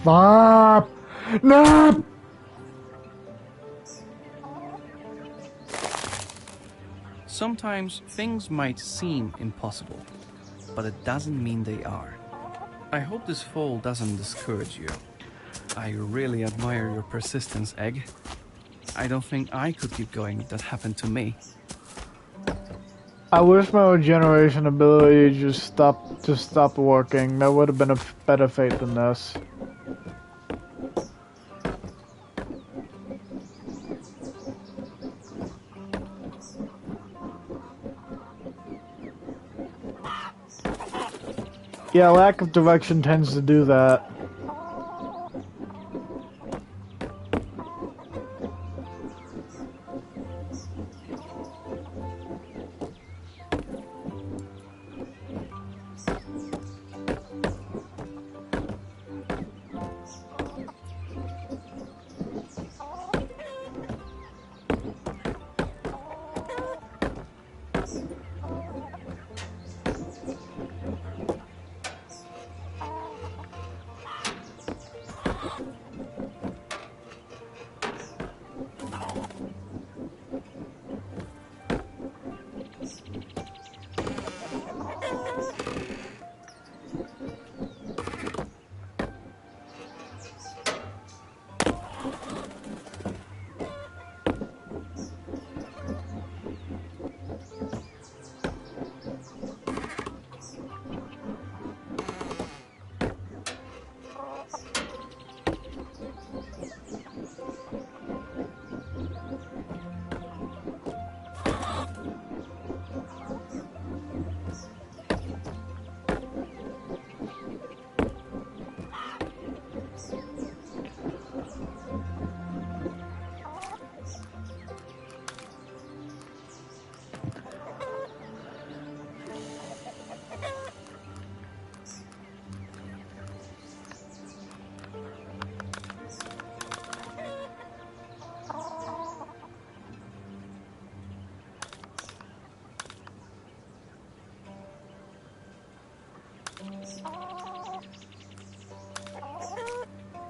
A: Bob! No!
B: Sometimes things might seem impossible, but it doesn't mean they are. I hope this fall doesn't discourage you. I really admire your persistence, Egg. I don't think I could keep going if that happened to me.
A: I wish my regeneration ability just stopped working. That would have been a better fate than this. Yeah, lack of direction tends to do that.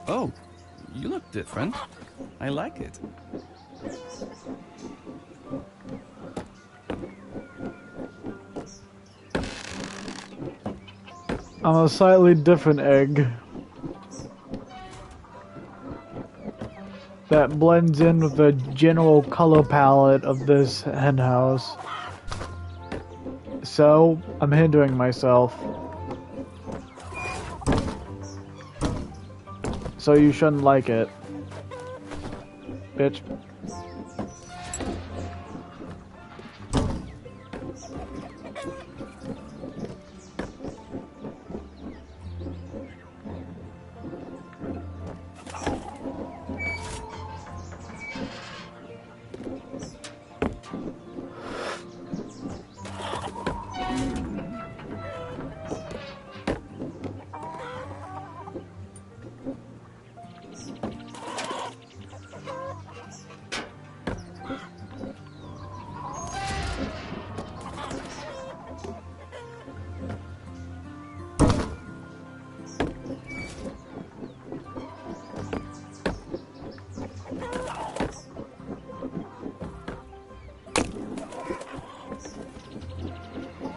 B: Oh, you look different. I like it.
A: I'm a slightly different egg. That blends in with the general color palette of this hen house. So, I'm hindering myself. So you shouldn't like it. Bitch.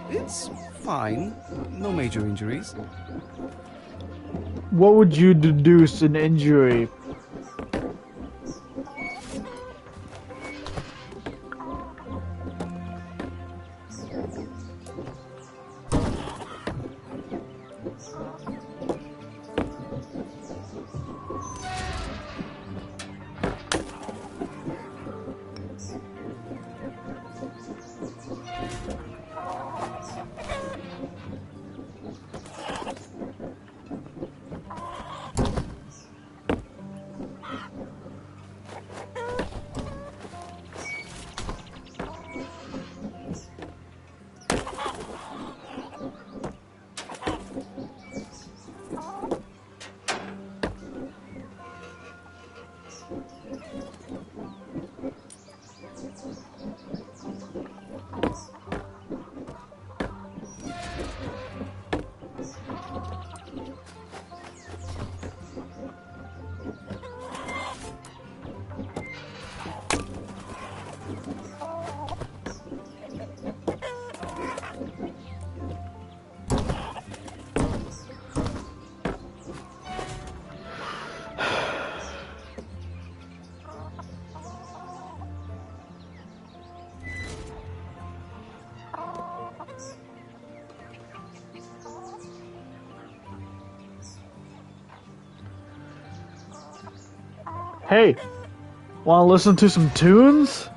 B: It's fine. No major injuries.
A: What would you deduce an injury? Hey, wanna listen to some tunes?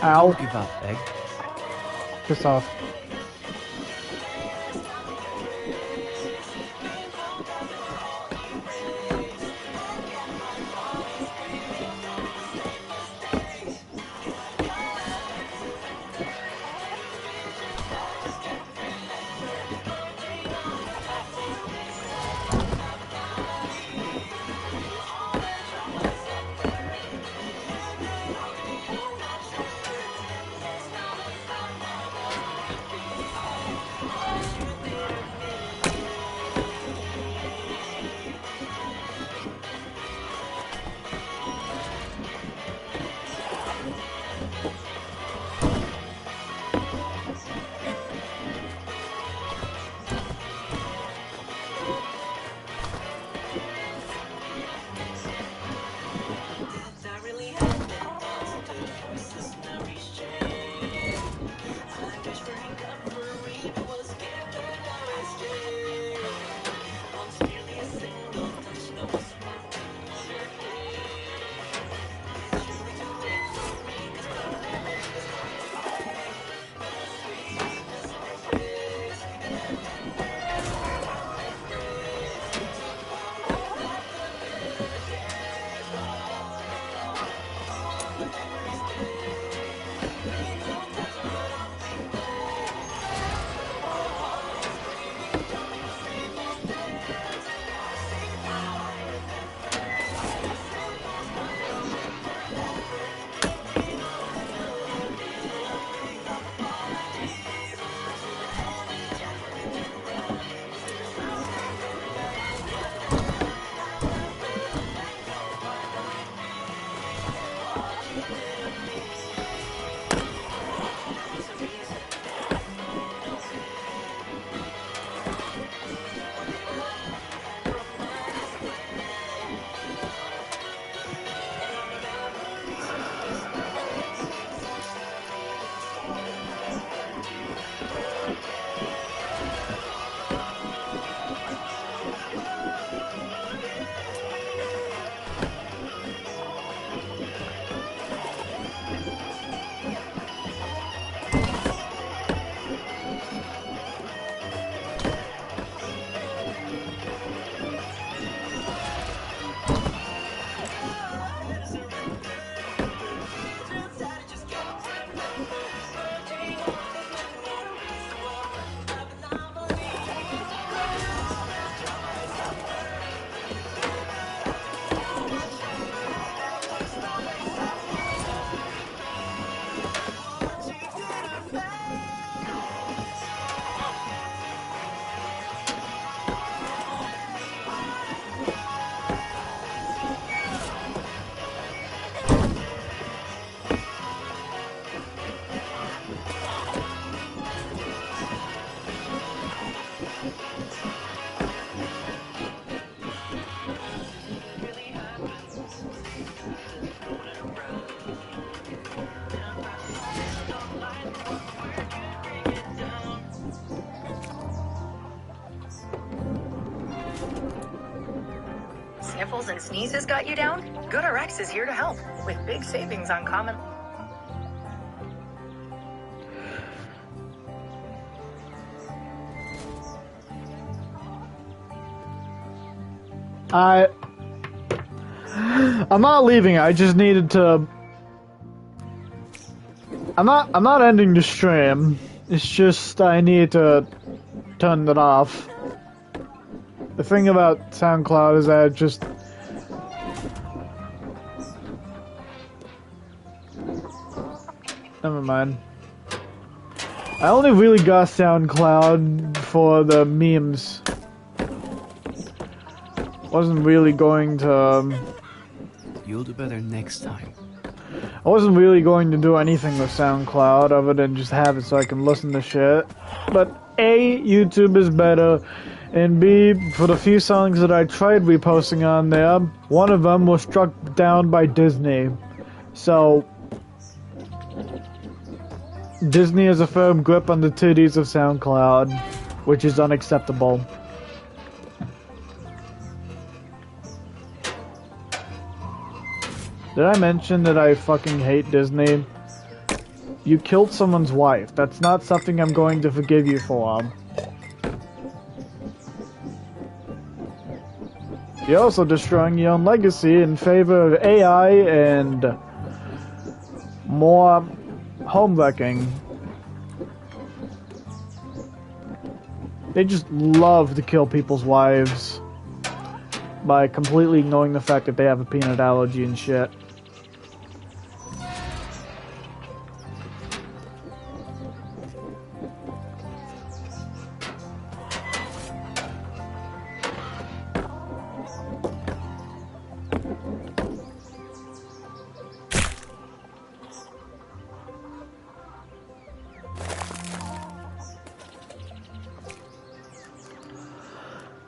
A: Ow.
B: Don't give up, Egg.
A: Piss off.
C: Sniffles and sneezes got you down? GoodRx is here to help with big savings on common.
A: I'm not leaving. I just needed to. I'm not ending the stream. It's just I need to turn it off. The thing about SoundCloud is that it just. Never mind. I only really got SoundCloud for the memes. Wasn't really going to.
B: You'll do better next time.
A: I wasn't really going to do anything with SoundCloud other than just have it so I can listen to shit. But A, YouTube is better, and B, for the few songs that I tried reposting on there, one of them was struck down by Disney. So, Disney has a firm grip on the titties of SoundCloud, which is unacceptable. Did I mention that I fucking hate Disney? You killed someone's wife. That's not something I'm going to forgive you for. You're also destroying your own legacy in favor of AI and more home wrecking. They just love to kill people's wives by completely ignoring the fact that they have a peanut allergy and shit.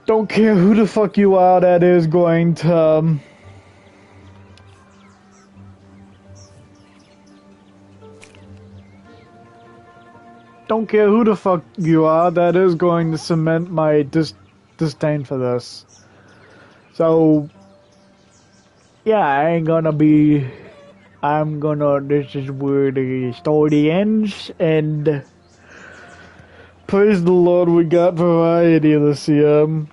A: Don't care who the fuck you are, that is going to... Don't care who the fuck you are, that is going to cement my disdain for this. So... Yeah, I ain't gonna be... This is where the story ends, and... Praise the Lord, we got variety this year.